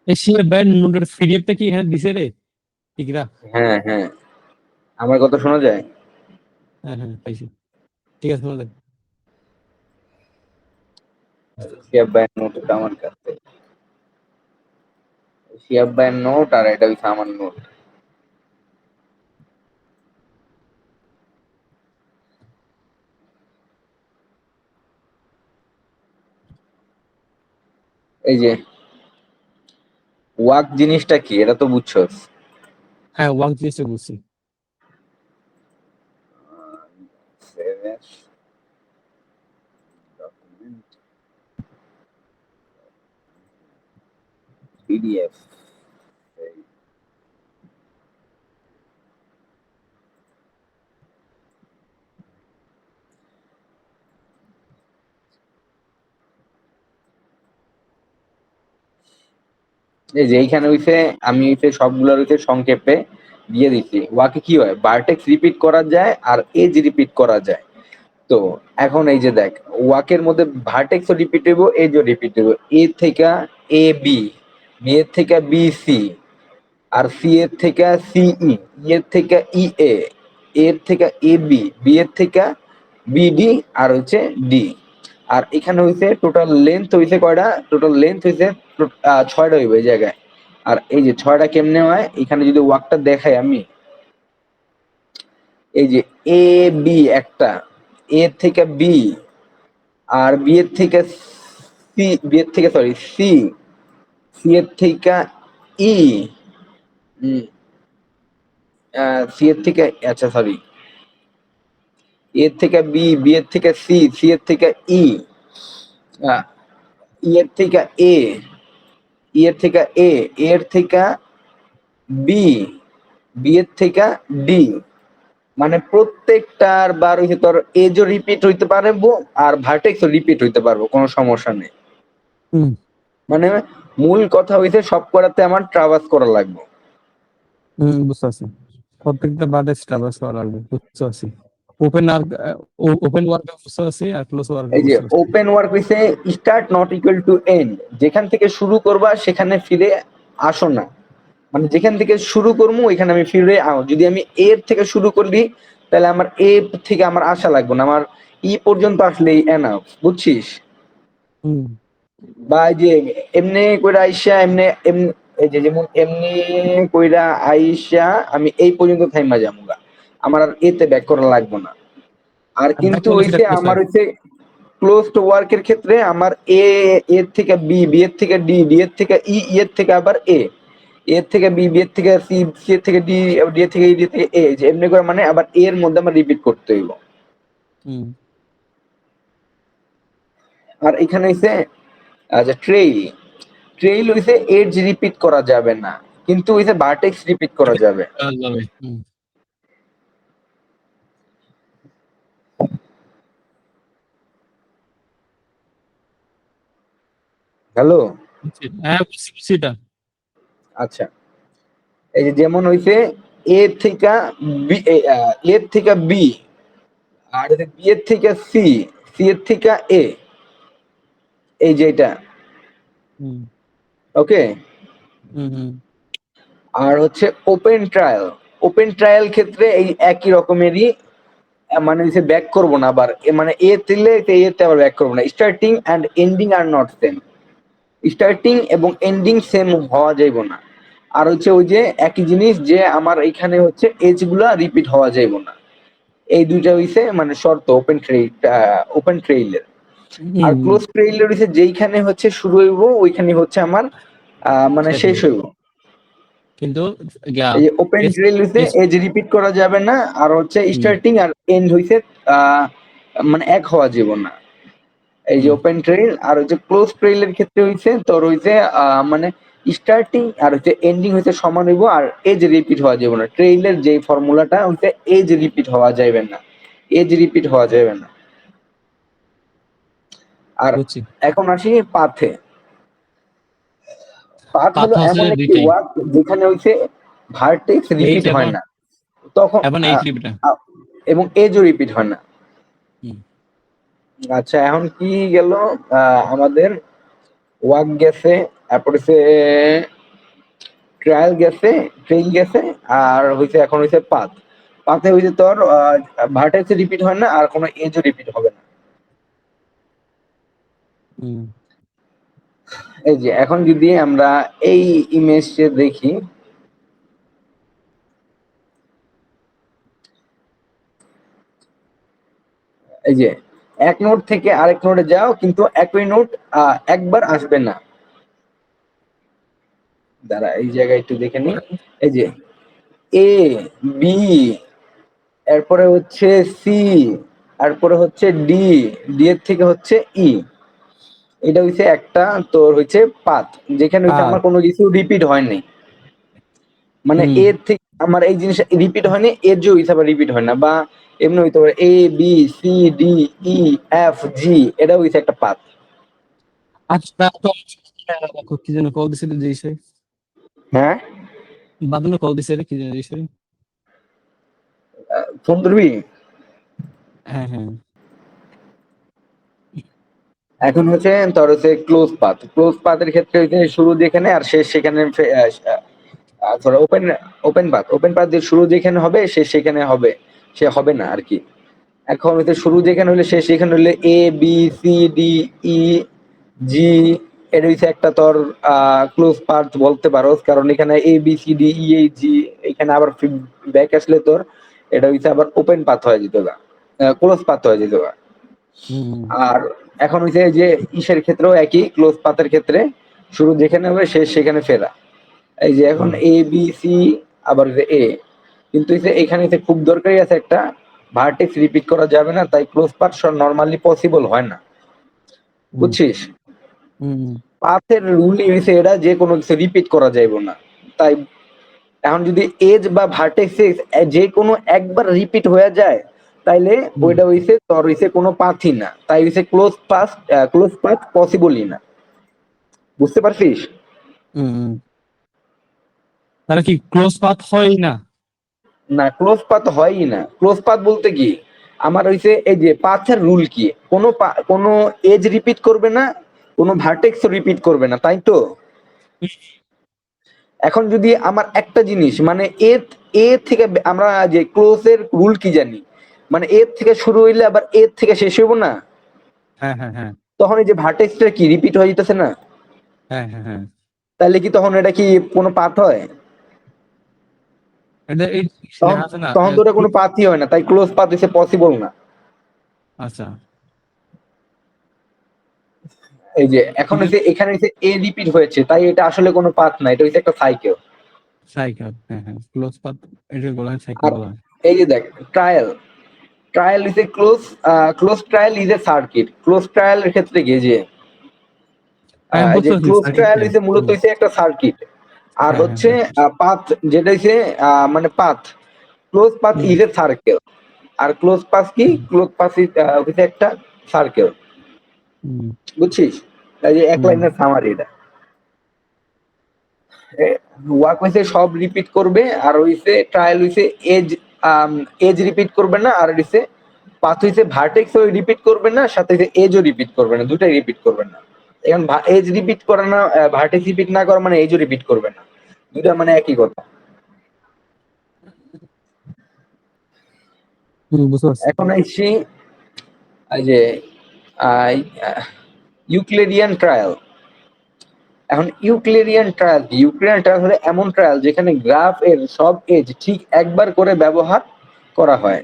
Asia band নোটের পিডিএফটা কি এখানে দিছে রে? ঠিকরা? হ্যাঁ হ্যাঁ, আমার কথা শোনা যায়? হ্যাঁ হ্যাঁ পাইছি। ঠিক আছে শোনা যাক। শিয়াব ভাইয়ের নোট এটা আমার কাছে। শিয়াব ভাইয়ের নোট আর এটা হচ্ছে আমার নোট। এই যে ওয়াক জিনিসটা কি এটা তো বুঝছস? হ্যাঁ ওয়ার্ক জিনিসটা বুঝছি। পিডিএফ এই যে এইখানে হইছে আমি হইছে সবগুলোর হইছে সংক্ষেপে দিয়ে দিচ্ছি। ওয়াকে কি হয়, ভার্টেক্স রিপিট করা যায় আর এজ রিপিট করা যায়। তো এখন এই যে দেখ, ওয়াকের মধ্যে ভার্টেক্সও রিপিট হইব, এজও রিপিট হইব। এ থেকে এ বি, বি এর থেকে বি সি, আর সি এর থেকে সিই, ই এর থেকে ই এ, এর থেকে এ বি, বি এর থেকে বিডি, আর হচ্ছে ডি। আর এখানে হইছে টোটাল লেন্থ হইছে কয়টা, টোটাল লেন্থ হইছে 6টা হইব এই জায়গায়। আর এই যে 6টা কেমনে হয়, এখানে যদি ওয়াকটা দেখাই আমি, এই যে এ বি একটা, এ থেকে বি, আর বি এর থেকে সি, বি এর থেকে সরি সি, সি এর থেকে ই, সি এর থেকে আচ্ছা সরি, এর থেকে বি, বি এর থেকে সি, সি এর থেকে ই, ই এর থেকে এ, ই এর থেকে এ, এর থেকে বি, বি এর থেকে ডি। মানে প্রত্যেকটার বার হইতে তোর এজও রিপিট হইতে পারবো আর ভার্টেক্সও রিপিট হইতে পারবো, কোনো সমস্যা নেই। হুম মানে মূল কথা হইছে সব করাতে আমার ট্রাভার্স করা লাগবে। হুম বুঝতে পারছি। প্রত্যেকটা বারে ট্রাভার্স করা লাগবে বুঝতে পারছি। ওপেন আর ওপেন ওয়ার্ক বুঝতে পারছি আর ক্লোজ ওয়ার্ক এই যে বুঝতে পারছি। ওপেন ওয়ার্ক হইছে start not equal to end, যেখান থেকে শুরু করবা সেখানে ফিরে আসো না। মানে যেখান থেকে শুরু করবো ওইখানে আমি ফিরে যদি আমি এর থেকে শুরু করি তাহলে আমার এ থেকে আমার আশা লাগবে না, আমার ই পর্যন্ত আসলেই এনাফ, বুঝছিস? হুম বা এই যে এমনি কইরা আইসা এমনি এমনি, এই যে যেমন এমনি কইরা আইসা আমি এই পর্যন্ত থাইমা যাবো গা, আমার আর এতে ব্যাক করা লাগবে না। আর আর ব্যাক কিন্তু করলে সেটা হইছে ক্লোজ আমার হয়। হইছে ক্লোজড ওয়ার্কের ক্ষেত্রে আমার এ, এর থেকে বি, বি এর থেকে ডি, ডি এর থেকে ই, ই এর থেকে আবার এ, এর থেকে বি, বি এর থেকে সি, সি এর থেকে ডি, ডি এর থেকে ই, ডি এর থেকে এ, যে এমনি করে মানে আবার এর মধ্যে আমার রিপিট করতে হইব। হুম আর এখানে হইছে আচ্ছা ট্রেইল, ট্রেইল হইছে এজ রিপিট করা যাবে না, কিন্তু হইছে ভার্টেক্স রিপিট করা যাবে। যাবে। হুম হ্যালো, হ্যাঁ বুঝছি বুঝছি এটা। আচ্ছা এই যে যেমন হইছে এ থেকে বি, এর থেকে বি, আর বি এর থেকে সি, সি এর থেকে এ, এই যে এটা, হুম ওকে। হুম হুম আর হচ্ছে ওপেন ট্রায়াল, ওপেন ট্রায়াল ক্ষেত্রে এই একই রকমেরই, মানে হচ্ছে ব্যাক করবো না আবার, মানে এ দিলে এতে আবার ব্যাক করবো না। Starting and ending are not same, starting এবং এন্ডিং সেম হওয়া যাইব না। আর হচ্ছে ওই যে একই জিনিস যে আমার এখানে হচ্ছে এজ গুলা রিপিট হওয়া যাইব না। এই দুইটা হইছে মানে শর্ত ওপেন ট্রেইল, ওপেন ট্রেইলের। আর হুম ক্লোজ ট্রেইলের হইছে যেইখানে হচ্ছে শুরু হইব ওইখানে হচ্ছে আমার মানে শেষ শেষ হবে। হইব। কিন্তু ইয়া এই যে ওপেন এস ট্রেইল হইছে এস এজ রিপিট করা যাবে না, আর হচ্ছে হুম স্টার্টিং আর এন্ড হইছে মানে এক হওয়া যাব না। এই যে হুম ওপেন ট্রেইল আর হচ্ছে ক্লোজ ট্রেইলের ক্ষেত্রে হইছে তোর হইছে মানে স্টার্টিং আর হচ্ছে এন্ডিং হইছে সমান হইব, আর এজ রিপিট হওয়া যাবে না। ট্রেইলের যে ফর্মুলাটা হইছে এজ রিপিট হওয়া যাবে না, এজ রিপিট হওয়া যাবে না। আর বুঝছি। এখন আসি পাথে। পাথ হলো পাথা হচ্ছে এমন একটি দুইটাই। ওয়ার্ড যেখানে হইছে ভার্টেক্স এইট রিপিট হয় এবং না, তখন এইট লিমিটা। এবং এজও রিপিট হয় না। হুম আচ্ছা এখন কি গেল, আমাদের ওয়াক গেছে, তারপরে ট্রেইল গেছে, আর হইছে এখন হইছে পাথ। পাথে হইছে তোর ভার্টেক্স রিপিট হয় না, আর কোনো এজও রিপিট হবে না। হুম এই যে এখন যদি আমরা এই ইমেজে দেখি, এই যে এক নোড থেকে আরেক নোডে যাও, কিন্তু একই নোড একবার আসবে না। দাঁড়া, এই জায়গায় একটু দেখে নি। এই যে এ, বি, এরপরে হচ্ছে সি, তারপরে হচ্ছে ডি, ডি এর থেকে হচ্ছে ই। এটা হইছে একটা তোর হইছে পাথ, যেখানে হইছে আর আমার কোনো কিছু রিপিট হয়নি। মানে হুম এর থেকে আমার এই জিনিসটা রিপিট হয়নি, এর যে হিসাবে রিপিট হয় না, বা এমনি হইতে পারে A B C D E F G, এটা হইছে একটা পাথ। আচ্ছা তো কি যেন কল দিছিল যে সে হ্যাঁ, বাদনে কল দিছে রে, কি যেন দিছে? ফোন ধরবি? হ্যাঁ হ্যাঁ এখন হচ্ছে তোর হচ্ছে ক্লোজ পাথ। ক্লোজ পাথের ক্ষেত্রে হইছে শুরু যেখানে আর শেষ সেখানে, ধর ওপেন ওপেন পাথ দিয়ে শুরু যেখানে হবে শেষ সেখানে হবে, সে হবে না আর কি। এখন হইতে শুরু যেখানে হইলে শেষ সেখানে হইলে এ বি সি ডি ই জি, এটা হচ্ছে একটা তোর ক্লোজ পাথ বলতে পারো, কারণ এখানে এ বি সি ডি ই এই জি, এখানে আবার ব্যাক আসলে তোর এটা হচ্ছে আবার ওপেন পাথ হয়ে যেত গা, ক্লোজ পাথ হয়ে যেত গা। হুম আর এখন হচ্ছে যে ইসের ক্ষেত্রেও একই, ক্লোজ পাথের ক্ষেত্রে শুরু যেখানে হবে শেষ সেখানে ফেরা। এই যে এখন হুম এ বি সি, আবার এ, কিন্তু এখানে খুব দরকারি আছে একটা, ভার্টেক্স রিপিট করা যাবে না, তাই ক্লোজ পাথ নরমালি পসিবল হয় না, হুম বুঝছিস? হুম পাথের রুলই হইছে এটা, যে কোনো কিছু রিপিট করা যাইব না। তাই এখন যদি এজ বা ভার্টেক্স যে কোনো একবার রিপিট হয়ে যায়, তাইলে হুম ওইটা হইছে তোর হইছে কোনো পাথই না, তাই হইছে ক্লোজ পাথ পসিবলই না। বুঝতে পারছিস? হুম তাহলে কি ক্লোজ পাথ হয় না? না, ক্লোজ পাথ হয়ই না। ক্লোজ পাথ বলতে কি, আমার হইছে এই যে পাথের রুল কি, কোনো এজ রিপিট করবে না, কোনো ভার্টেক্স রিপিট করবে না, তাই তো? এখন যদি আমার একটা জিনিস মানে এ থেকে আমরা যে ক্লোজ এর রুল কি জানি, মানে এ থেকে শুরু হইলে আবার এ থেকে শেষ হইব না, হ্যাঁ হ্যাঁ হ্যাঁ তখন এই যে ভার্টেক্সটা কি রিপিট হয়ে যেতেছে না? হ্যাঁ হ্যাঁ হ্যাঁ তাহলে কি তখন এটা কি কোনো পাথ হয়? এটা এই তখন লেখা আছে না তখন তো ওটা কোনো পাথই হয় না, তাই ক্লোজ পাথ হইছে পসিবল না। আচ্ছা এই যে এখন হচ্ছে এখানে হচ্ছে এ রিপিট হয়েছে, তাই এটা আসলে কোনো পাথ না, এটা হচ্ছে একটা সাইকেল। সাইকেল, হ্যাঁ হ্যাঁ ক্লোজ পাথ এটা বলা হয়, সাইকেল আর বলা হয়। এই যে দেখ, trial trial is a close trial is a circuit. Close ট্রায়ালের ক্ষেত্রে কি যে আমি যে বুঝতে পারছি ক্লোজ সার্কিট ট্রায়াল কি। হইছে মূলত হইছে একটা সার্কিট, আর হ্যাঁ হ্যাঁ হচ্ছে হ্যাঁ পাথ যেটা হইছে মানে path, close path hmm is a circle. আর ক্লোজ পাথ কি, ক্লোজ পাথ হইছে একটা সার্কেল, হুম বুঝছিস? এই যে এক হুম লাইনের সামারি এটা। ওয়াক হইছে সব রিপিট করবে, আর হইছে ট্রায়াল হইছে এজ এজ রিপিট করবে না, আর হইছে পাথ হইছে ভার্টেক্স ওই রিপিট করবে না, সাথে হইছে এজও রিপিট করবে না, দুটাই রিপিট করবে না। এখন এজ রিপিট করে না, ভার্টেক্স রিপিট না করা মানে এজও রিপিট করবে না, দুটা মানে একই কথা। বুঝতে পারছি। এখন আসছি এই যে ইউক্লিডিয়ান ট্রায়াল। এখন ইউক্লিডিয়ান ট্রায়াল হলো এমন ট্রায়াল যেখানে গ্রাফ এর সব এজ ঠিক একবার করে ব্যবহার করা হয়।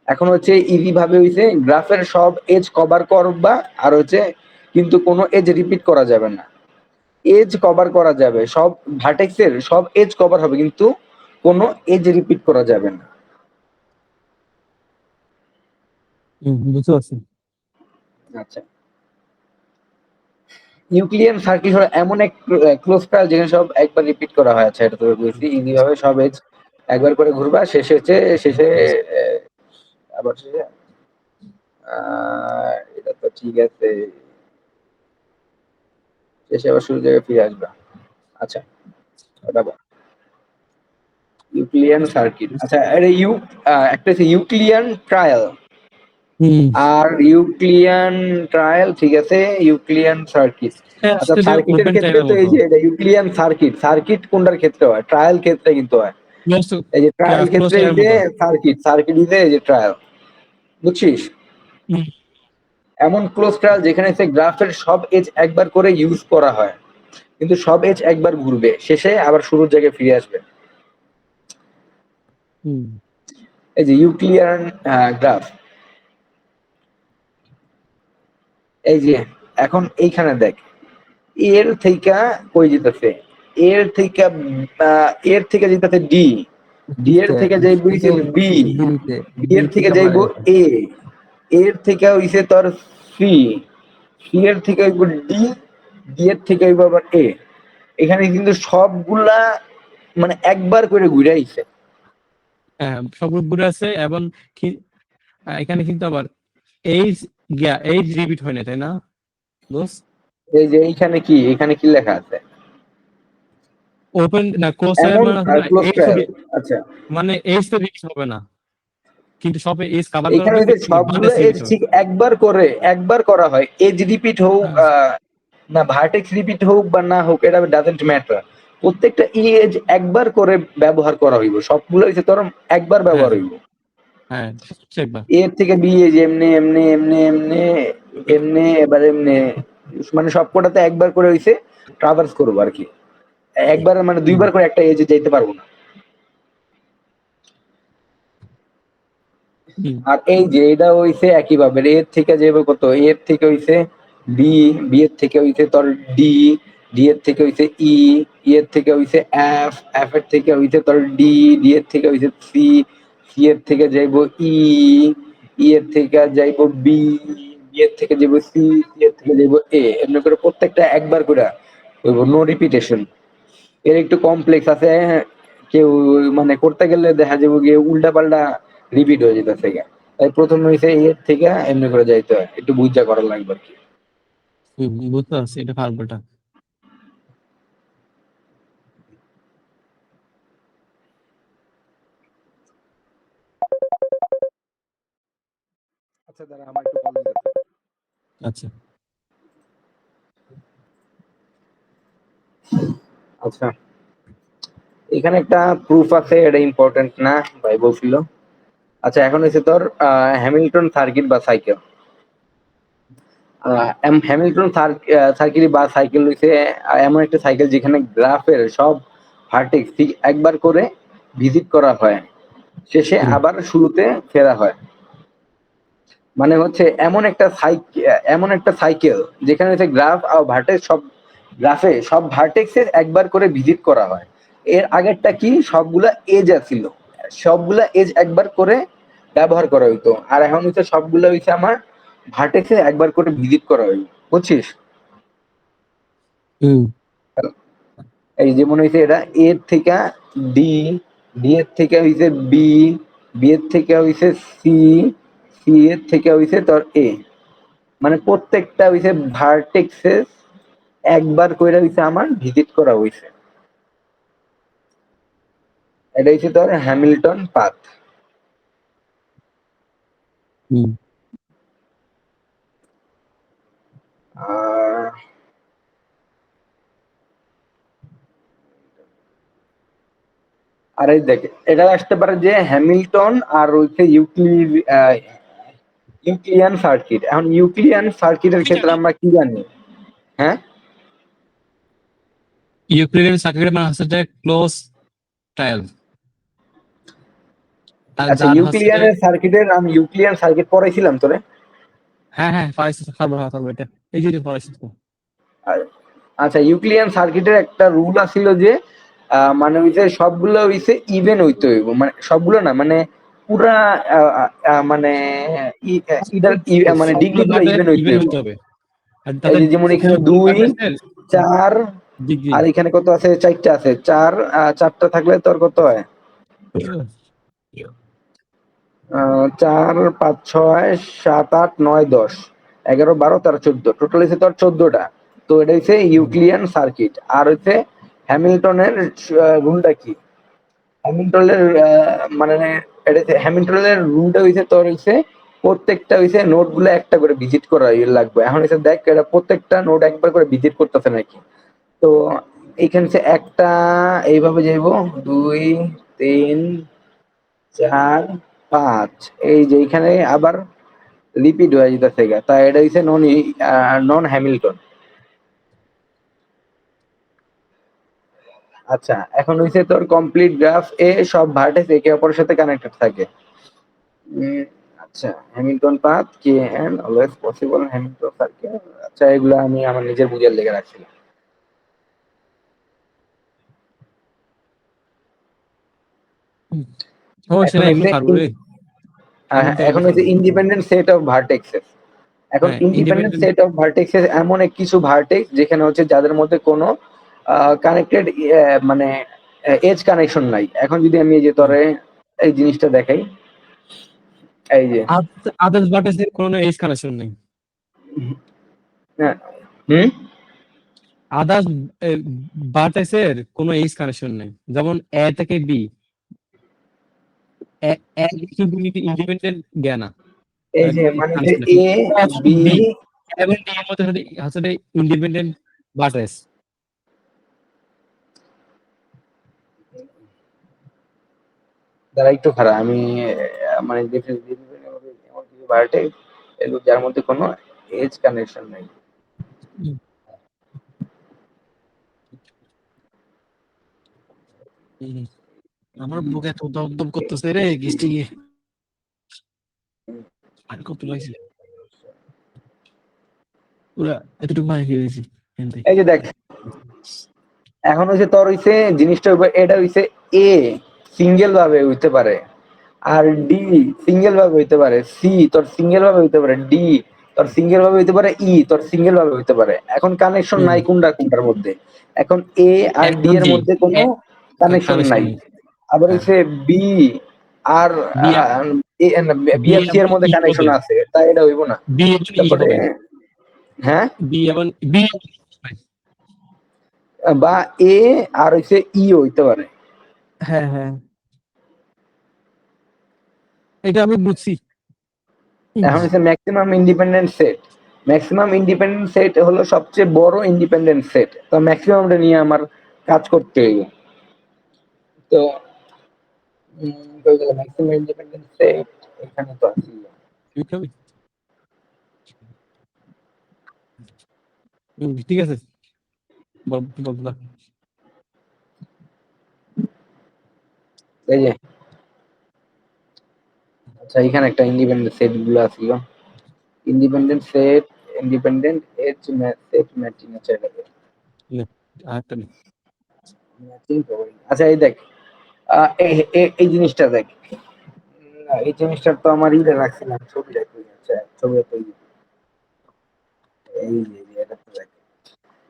এখন হচ্ছে ইজি ভাবে হইছে গ্রাফের সব এজ কভার করবা, আর হচ্ছে কিন্তু কোনো এজ রিপিট করা যাবে না। এজ কভার করা যাবে সব, ভার্টেক্সের সব এজ কভার হবে, কিন্তু কোনো এজ রিপিট করা যাবে না। বুঝতে পারছি। আচ্ছা, ইউক্লিডিয়ান সার্কিট হলো এমন এক ক্লোজ ট্রায়াল যেখানে সব একবার রিপিট করা হয়। আচ্ছা, এটা তো বলছি ইজি ভাবে সব এজ একবার করে ঘুরবা, শেষে আবার শেষে এটা তো ঠিক আছে, শেষে আবার শুরু জায়গায় ফিরে আসবা। আচ্ছা, ওটা বল। ইউক্লিডিয়ান সার্কিট, আচ্ছা, এটা একটা হচ্ছে ইউক্লিডিয়ান ট্রায়াল। হুম আর ইউক্লিয়ান ট্রায়াল, ঠিক আছে, ইউক্লিয়ান সার্কিট। আচ্ছা, আসলে সার্কিটের ওপেন ক্ষেত্রে টাইপের তো এই মতো যে এটা ইউক্লিয়ান সার্কিট, সার্কিট কোনটার ক্ষেত্রে হয়? ট্রায়াল ক্ষেত্রে কিন্তু হয়। ক্লোজ এই যে ট্রায়াল ক্লোজ ক্ষেত্রে এই টাইপের যে মতো। সার্কিট, সার্কিট ইজে এই যে ট্রায়াল, বুঝছিস? হুম এমন ক্লোজ ট্রায়াল যেখানে সে গ্রাফের সব এজ একবার করে ইউজ করা হয়, কিন্তু সব এজ একবার ঘুরবে, শেষে আবার শুরুর জায়গায় ফিরে আসবে। হুম এই যে ইউক্লিয়ান গ্রাফ, এই যে এখন এইখানে দেখ, এর থেকে কই যেতেছে, এর থেকে এর থেকে যেতেছে ডি, ডি এর থেকে যাইব হইছে বি, বি এর থেকে যাইব এ, এর থেকে হইছে তোর সি, সি এর থেকে হইব ডি, ডি এর থেকে হইব আবার এ। এখানে কিন্তু সবগুলা মানে একবার করে ঘুরে আইছে। হ্যাঁ সবগুলো ঘুরে আছে এবং এখানে কিন্তু আবার এইজ এইজ রিপিট হয় না, তাই না দোস্ত? এই যে এইখানে কি, এখানে কি লেখা আছে? ওপেন না ক্লোজ টাইপের এমন মানে আছে না ক্লোজ এইজ ট্রায়াল। আচ্ছা, মানে এইজ তো রিপিট হবে না, কিন্তু সবে এইজ কভার এখানে করবে হচ্ছে কিন্তু সবগুলো বার্ডেস এজ রিপিট হবে। ঠিক একবার করে, একবার করা হয়, এজ রিপিট হোক হ্যাঁ না ভার্টেক্স রিপিট হোক বা না হোক, এটা ডাজেন্ট ম্যাটার। প্রত্যেকটা এজ একবার করে ব্যবহার করা হইব, সবগুলো হচ্ছে তোর একবার হ্যাঁ ব্যবহার হইব। হ্যাঁ হচ্ছে একবার। এর থেকে বি এই যে এমনি এমনি এমনি এমনি এমনি এবার এমনি, মানে সবকটাতে একবার করে হইছে ট্রাভার্স করবো আর কি। একবার মানে হুম দুইবার করে একটা এজে যেতে পারবো না। হুম আর এই যে এটা হইছে একই ভাবে, এর থেকে যাবে কত, এর থেকে হইছে বি, বি এর থেকে হইছে তোর ডি, ডি এর থেকে হইছে ই, ই এর থেকে হইছে এফ, এফ এর থেকে হইছে তোর ডি, ডি এর থেকে হইছে সি, সি এর থেকে যাইবো ই, ই এর থেকে যাইবো বি, বি এর থেকে যাইবো সি, সি এর থেকে যাইবো এ। এমনি করে প্রত্যেকটা একবার করে হইব, নো রিপিটেশন। এর একটু কমপ্লেক্স আছে, কেউ মানে করতে গেলে দেখা যাবে গিয়ে উল্টা পাল্টা রিপিট হয়ে যেতেছে গা। তাই প্রথম হইছে এর থেকে এমনি করে যাইতে হয়, একটু বুঝা করা লাগবে আর কি। বুঝতে পারছি এটা ফার্মটা। আচ্ছা দাঁড়া, আমার একটু কল দিতেছে। আচ্ছা আচ্ছা, এখানে একটা প্রুফ আছে, এটা ইম্পর্টেন্ট না ভাই বলছিল। আচ্ছা, এখন হচ্ছে তোর হ্যামিল্টন সার্কিট বা সাইকেল। হ্যামিল্টন সার্কিট বা সাইকেল হচ্ছে এমন একটা সাইকেল যেখানে গ্রাফের সব ভার্টেক্স ঠিক একবার করে ভিজিট করা হয়, শেষে হুম আবার শুরুতে ফেরা হয়। মানে হচ্ছে এমন একটা সাইকেল যেখানে হচ্ছে গ্রাফ আর ভার্টেক্স সব, গ্রাফে সব ভার্টেক্সের একবার করে ভিজিট করা হয়। এর আগেরটা কি, সবগুলা এজ আছিল, সবগুলা এজ একবার করে ব্যবহার করা হইতো। আর এখন হচ্ছে সবগুলা হইছে আমার ভার্টেক্সে একবার করে ভিজিট করা হইতো, বুঝছিস? হুম এই যেমন হইছে এটা এর থেকে ডি, ডি এর থেকে হইছে বি, বি এর থেকে হইছে সি, সি এর থেকে হইছে তোর এ। মানে প্রত্যেকটা হইছে ভার্টেক্সেস একবার কইরা হইছে আমার ভিজিট করা হইছে। এটা হইছে তোর হ্যামিল্টন পাথ। হুম আর এই দেখ, এটা আসতে পারে যে হ্যামিল্টন আর হইছে ইউক্লিয়ান সার্কিট। এখন ইউক্লিয়ান সার্কিটের কি ক্ষেত্রে জানি আমরা কি জানি? হ্যাঁ, ইউক্লিডিয়ান সার্কিট মানে হচ্ছে যে ক্লোজ ট্রায়াল, আর আচ্ছা, যার হচ্ছে যে ইউক্লিয়ানের সার্কিটের, আমি ইউক্লিয়ান সার্কিট পড়াইছিলাম তোরে। হ্যাঁ হ্যাঁ পাইছি খাবো এটা এই যে পড়াইছি তো। আর- আচ্ছা, ইউক্লিয়ান সার্কিটের একটা রুল আছিল যে মানে হইছে সবগুলো হইছে ইভেন হইতে হইব, মানে সবগুলো না, মানে পুরা মানে মানে সবগুলো ডিগ্রি গুলো বাদে ইভেন হইতে ইভেন হইব। হতে হবে, আর এই তাদের যে যেমন এখানে দুই, চার, ডিগ্রি। আর এখানে কত আছে, চারটা আছে, চার, চারটা থাকলে তোর কত হয়, চার, পাঁচ, ছয়, সাত, আট, নয়, দশ, 11, 12, 13, 14, টোটাল হচ্ছে তোর 14টা। তো এটা হচ্ছে ইউক্লিয়ান সার্কিট। আর হচ্ছে হ্যামিল্টনের রুলটা কি, হ্যামিল্টনের মানে এটা হচ্ছে হ্যামিল্টনের রুলটা হচ্ছে তোর হচ্ছে প্রত্যেকটা হইছে নোট গুলো একটা করে ভিজিট করা লাগবে। এখন হচ্ছে দেখ এটা প্রত্যেকটা নোট একবার করে ভিজিট করতেছে নাকি। তো এইখানে হচ্ছে একটা এইভাবে যাইবো 2 3 4 5, এই যে এইখানে আবার রিপিট হয়ে যেতেছে গা, তা এটা হচ্ছে নন হ্যামিল্টন। আচ্ছা এখন হইছে তোর কমপ্লিট গ্রাফ এ সব ভার্টেক্স একে অপরের সাথে কানেক্টেড থাকে। আচ্ছা হ্যামিল্টন পাথ কে and always possible Hamilton circle. আচ্ছা এগুলো আমি আমার নিজের বুঝার লেগে রাখছিলাম। সমস্যা এখন নাই, এগুলো হচ্ছে পারবো রে। এমন তো এখন এগুলো হচ্ছে পারবো। Independent set of vertices. এখন হ্যাঁ, independent independent. Set of vertices এমন এক কিছু ভার্টেক্স যেখানে হচ্ছে যাদের মধ্যে কোনো কানেক্টেড মানে এজ কানেকশন নাই। এখন যদি আমি এই যে তোরে এই জিনিসটা দেখাই, এই যে আদার্স বাটাসের কোনো এজ কানেকশন নেই। হ্যাঁ, হুম আদার্স বাটাসের কোনো এজ কানেকশন নেই, যেমন এ থেকে বি। ইন্ডিপেন্ডেন্ট জ্ঞান এই যে মানে যে কানেকশন এ বি, ডি এবং ডি এর মধ্যে আসলে ইন্ডিপেন্ডেন্ট বাটাস। দ্বারা একটু খারাপ আমি মানে ভার্টেক্স যার মধ্যে কোনো এজ কানেকশন নাই। আমার বুকে এত দম করতেছে রে, গিস্টি গিয়ে আর কত লাগছে পুরা এতটুকু মারি খেয়েছি। এই যে দেখ এখন হচ্ছে তোর হইছে জিনিসটা এটা হইছে এ সিঙ্গেল ভাবে হইতে পারে, আর ডি সিঙ্গেল ভাবে হইতে পারে, সি তোর সিঙ্গেল ভাবে হইতে পারে, ডি তোর সিঙ্গেল ভাবে হইতে পারে, ই তোর সিঙ্গেল ভাবে হইতে পারে। এখন কানেকশন নাই কোনটা কোনটার মধ্যে। এখন এ আর ডি এর মধ্যে কোনো কানেকশন কানেকশন নাই। নেই। আবার হ্যাঁ, হচ্ছে বি আর বি বি বি আর সি এর এবং মধ্যে ই কানেকশন হবে, আছে, তাই এটা হইব না। বি এবং ই তারপরে হবে, হ্যাঁ, বি এবং বি। বা এ আর হইছে ই হইতে পারে। হ্যাঁ হ্যাঁ, এটা আমি বুঝছি। এখন হচ্ছে maximum independent set. Maximum independent set হলো সবচেয়ে বড় ইন্ডিপেন্ডেন্ট সেট। তো ম্যাক্সিমামটা নিয়ে আমার কাজ করতে হইব। তো কই গেল ম্যাক্সিমাম ইন্ডিপেন্ডেন্ট সেট, এখানে তো আছে। ঠিক আছে, বল না। এই যে আচ্ছা এখানে একটা ইন্ডিপেন্ডেন্ট সেট গুলো আছিল। Independent set, independent edge set matching আছে এটা। আরেকটা নেই। Matching property. আচ্ছা এই দেখ এই জিনিসটা দেখ, এই জিনিসটা তো আমার ইয়ে রাখছিলাম ছবি রাখি। আচ্ছা ছবি তো এই যে এটা তো দেখ।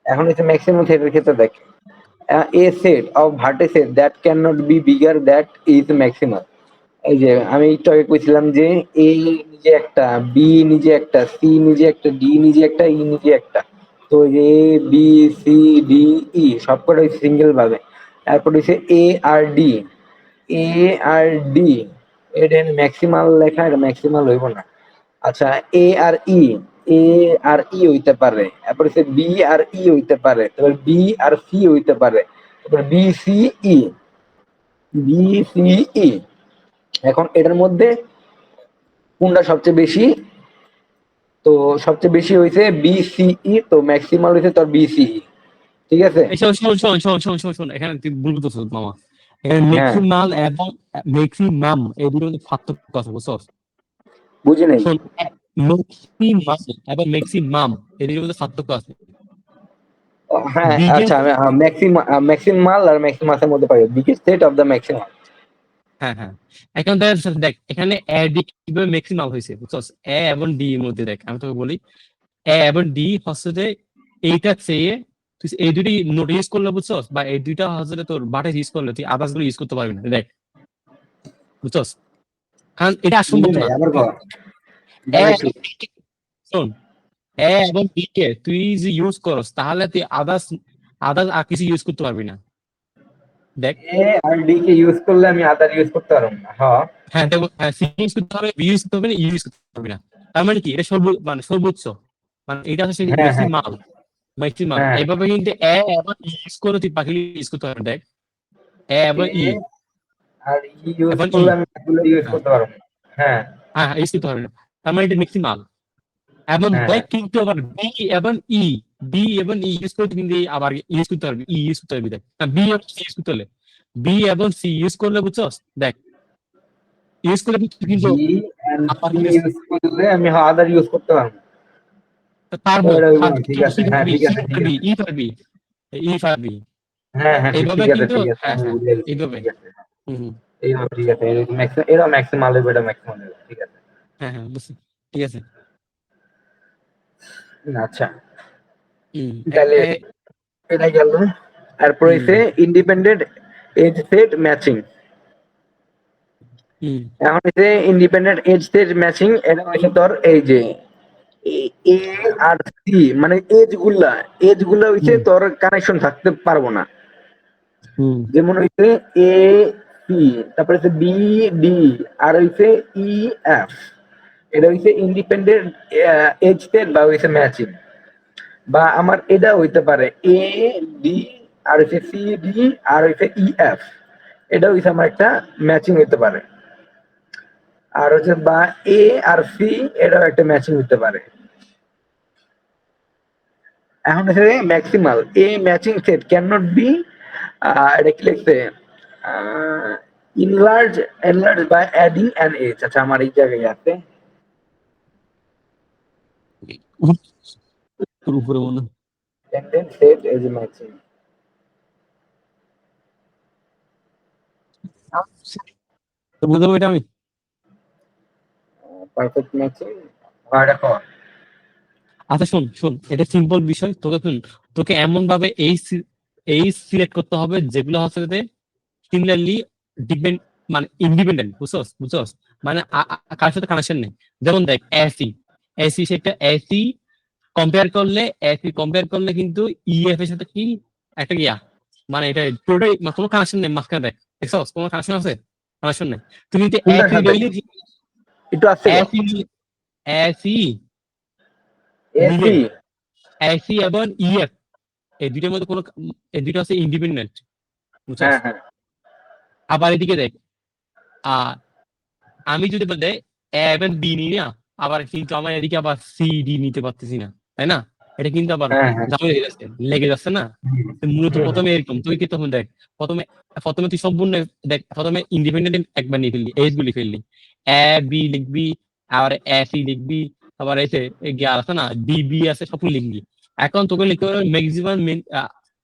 এখন হচ্ছে ম্যাক্সিমাম সেটের ক্ষেত্রে দেখ a set of vertices that cannot be bigger that is maximum। এই যে আমি একটু আগে কইছিলাম যে a নিজে একটা, b নিজে একটা, c নিজে একটা, d নিজে একটা, e নিজে একটা। তো a b c d e সবকটা সিঙ্গেল ভাবে। তারপর হচ্ছে a আর d, a আর d এটা ম্যাক্সিমাল লেখা, এটা ম্যাক্সিমাল হইব না। আচ্ছা এ আর ই, এ আর ই হইতে পারে, তারপর হচ্ছে বি আর ই হইতে পারে, তারপর বি আর সি হইতে পারে, তারপর B C E, B C E. এখন এটার মধ্যে কোনটা সবচেয়ে বেশি? তো সবচেয়ে বেশি হইছে বি সি ই, তো ম্যাক্সিমাল হইছে তোর বি সি ই। ঠিক আছে? এই শোন শোন শোন শোন শোন শোন শোন, এখানে তুই ভুল করতেছিস মামা। এখানে হ্যাঁ ম্যাক্সিমাল এবং ম্যাক্সিমাম এই দুটোর মধ্যে পার্থক্য আছে, বুঝছস? বুঝি নাই। শোন, ম্যাক্সিমাম এবং ম্যাক্সিমাম এই দুটোর মধ্যে পার্থক্য আছে। হ্যাঁ আচ্ছা বিগেস্ট, ম্যাক্সিমাল আর ম্যাক্সিমাসের মধ্যে পাই biggest set of the maximum. হ্যাঁ হ্যাঁ, এখন দেখ এখানে এ ডি কিভাবে ম্যাক্সিমাল হয়েছে, বুঝছস? এ এবং ডি এর মধ্যে দেখ, আমি তোকে বলি। এ এবং ডি হচ্ছে যে এইটা চেয়ে তুই এই দুটি নোট ইউজ করলে, বুঝছস? বা এই দুইটা হচ্ছে তোর বাটে ইউজ করলে তুই আদার্স গুলো ইউজ করতে পারবি না, দেখ, বুঝছস? কারণ এটা বুঝি অসম্ভব নাই না। আবার কর, এ দাঁড়া একটু। এবং B কে- শোন, এ এবং বি কে তুই যে ইউজ করস, তাহলে তুই আদার্স আদার্স আর কিছু ইউজ করতে পারবি না, দেখ। এ আর ডি কে ইউজ করলে আমি আদার ইউজ করতে পারবো না। হ্যাঁ হ্যাঁ দেখো, সি ইউজ করতে হবে, বি ইউজ করতে হবে না, ইউজ করতে পারবি না। তার মানে কি এটা সর্বোচ্চ, মানে এটা হচ্ছে হ্যাঁ হ্যাঁ ম্যাক্সিমাল, ম্যাক্সিমাল। হ্যাঁ। এইভাবে কিন্তু এ এবং ই ইউজ করে তুই বাকি ইউজ করতে পারবি। দেখ এ এবং ই এ আর ইউজ এবং ই, করলে আমি এগুলো ইউজ হ্যাঁ করতে পারবো না। হ্যাঁ হ্যাঁ ইউজ করতে পারবি না। তার মানে এটা ম্যাক্সিমাল। এবং হ্যাঁ দেখ হ্যাঁ। কিন্তু আবার বি এবং ই, বি এবং ই ইউজ করে কিন্তু আবার ইউজ করতে পারবি, ই ইউজ করতে পারবি। দেখ বি এবং সি ইউজ করতে হলে, বি এবং সি ইউজ করলে বুঝছস, দেখ ইউজ করলে কিন্তু বি এন্ড আবার সি কিন্তু ইউজ করলে আমি আদার ইউজ করতে পারবো। ও, পারবো, এটা হইবো না। পারবি ঠিক কিন্তু আছে, কি হ্যাঁ পারবি, ঠিক সি আছে ঠিক পারবি, আছে। ই পারবি, ই পারবি। হ্যাঁ হ্যাঁ ঠিক এইভাবে ঠিক আছে কিন্তু, ঠিক আছে, হ্যাঁ আমি হ্যাঁ বুঝে গেছি। এইভাবে। ঠিক আছে, হম হম, এইভাবে ঠিক আছে। এটা ম্যাক্সিমাল হইবে, এটা ম্যাক্সিমাল হইবে। ঠিক আছে। হ্যাঁ হ্যাঁ বুঝছি, ঠিক আছে। আচ্ছা, হম তাহলে এটা গেল। তারপর হম হইছে ইন্ডিপেন্ডেন্ট এজ সেট ম্যাচিং। হম এখন হইছে ইন্ডিপেন্ডেন্ট এজ সেট ম্যাচিং, এটা হইছে তোর এই যে এ আর সি, মানে এজ গুলা হইছে হম তোর কানেকশন থাকতে পারবো না। হম যেমন হইছে এ সি, তারপর হইছে বি ডি, আর হইছে ই এফ। এটা হইছে ইন্ডিপেন্ডেন্ট এজ সেট বা হইছে ম্যাচিং। বা আমার এটা হইতে পারে এ ডি, আর হইছে সি ডি, আর হইছে ই এফ। এটা হইছে আমার একটা ম্যাচিং হইতে পারে। আর হচ্ছে বা এ আর সি, এটাও একটা ম্যাচিং হইতে পারে। এখন হচ্ছে maximal a matching set can not be, এটা কি লিখছে, enlarge enlarge by adding an edge. আচ্ছা, আমার এই জায়গায় আছে উপরে মনে টেন্ডেন্ট সেট এজ ম্যাচিং। তো বুঝতে পারবো এটা আমি। পারফেক্ট ম্যাচিং হয় দেখো। আচ্ছা শোন শোন, এটা সিম্পল বিষয়। তোকে তোকে এমন ভাবে এই সিলেক্ট করতে হবে যেগুলো হচ্ছে সিমিলারলি ডিপেন্ড, মানে ইন্ডিপেন্ডেন্ট, বুঝছস বুঝছস, মানে কার সাথে কানেকশন নেই। যেমন দেখ এসি, এসি সেটা এসি কম্পেয়ার করলে কিন্তু ইএফ এর সাথে কি একটা গিয়া, মানে এটা পুরোটাই কোনো কানেকশন নেই মাঝখানে। দেখ দেখছস কোনো কানেকশন আছে? কানেকশন নেই। তুমি যদি কোনটার এসি সাথে লইলে, একটু আসতে গো। এসি এসি নিলে, এসি। এসি এবং ইএফ এই দুইটার মধ্যে কোনো, এই দুইটা হচ্ছে ইন্ডিপেন্ডেন্ট, বুঝছস। হ্যাঁ হ্যাঁ আবার এদিকে দেখ, আহ আমি যদি বলতে এ এবং বি নিই না, আবার কিন্তু আমার এদিকে আবার সি ডি নিতে পারতেছি না, তাই না? এটা কিন্তু আবার হ্যাঁ হ্যাঁ। ঝামেলা হয়ে যাচ্ছে, লেগে যাচ্ছে না? হুম, তো মূলত হুম, হুম। প্রথমে এরকম তুই কি তখন দেখ, প্রথমে প্রথমে তুই সম্পূর্ণ দেখ, প্রথমে ইন্ডিপেন্ডেন্ট একবার নিয়ে ফেললি, এইচ গুলি ফেললি, এ বি লিখবি, আর এ সি লিখবি, আবার এসে গিয়ে আছে না ডি বি আছে, সব লিখবি। এখন তোকে লিখতে হবে ম্যাক্সিমাম,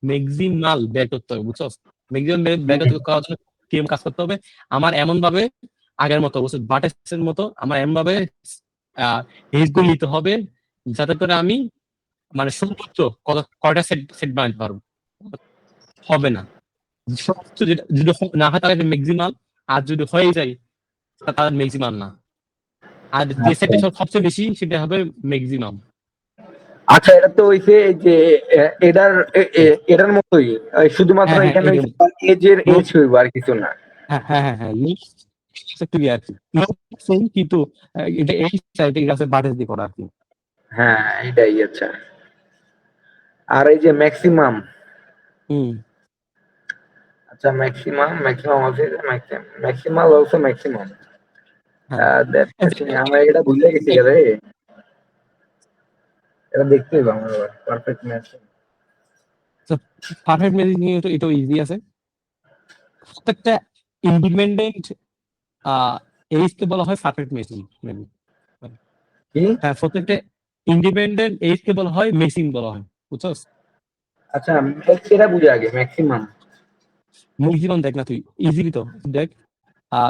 ম্যাক্সিমাল বের করতে হবে, বুঝছস। ম্যাক্সিমাম বের করতে করার জন্য কিরকম কাজ করতে হবে, আমার এমন ভাবে আগের মতো বুঝছস, বাটের মতো আমার এমন ভাবে এইচ গুলি নিতে হবে যাতে করে আমি মানে সর্বোচ্চ কয়টা সেট সেট বানাতে পারবো। হবে না সর্বোচ্চ, যেটা যদি না হয় তাহলে ম্যাক্সিমাল, আর যদি হয়ে যায় তাহলে ম্যাক্সিমাম না। আর যে আচ্ছা সেটটা সবচেয়ে বেশি সেটা হবে ম্যাক্সিমাম। আচ্ছা, এটা তো হইছে যে এটার এটার মতোই, শুধুমাত্র হ্যাঁ হ্যাঁ এখানে এরকম। এজের এজ হইব আর কিছু না। হ্যাঁ হ্যাঁ হ্যাঁ হ্যাঁ একটু ইয়ে আর কি সেম, কিন্তু এটা এই সাইডে আছে বাটের দিয়ে করা আর কি। হ্যাঁ, এটাই। আচ্ছা, আর এই যে ম্যাক্সিমাম। হুম আচ্ছা, ম্যাক্সিমাম ম্যাক্সিমাম আছে, ম্যাক্সিমাল অলসো ম্যাক্সিমাম। হ্যাঁ আমরা এটা ভুলে গেছি রে। এটা দেখতে হবে আমার, পারফেক্ট ম্যাচ। পারফেক্ট ম্যাজিক নিয়ে তো এটাও ইজি আছে। প্রত্যেকটা ইন্ডিপেন্ডেন্ট এইচ কে বলা হয় পারফেক্ট ম্যাচিং। কি? হ্যাঁ প্রত্যেকটা ইন্ডিপেন্ডেন্ট এইচ কে বলা হয় মেশিন বলা হয়, বুঝছস। আচ্ছা, এটা বুঝে আগে ম্যাক্সিমাম। ম্যাক্সিমাম দেখ না তুই, ইজিলি তো দেখ,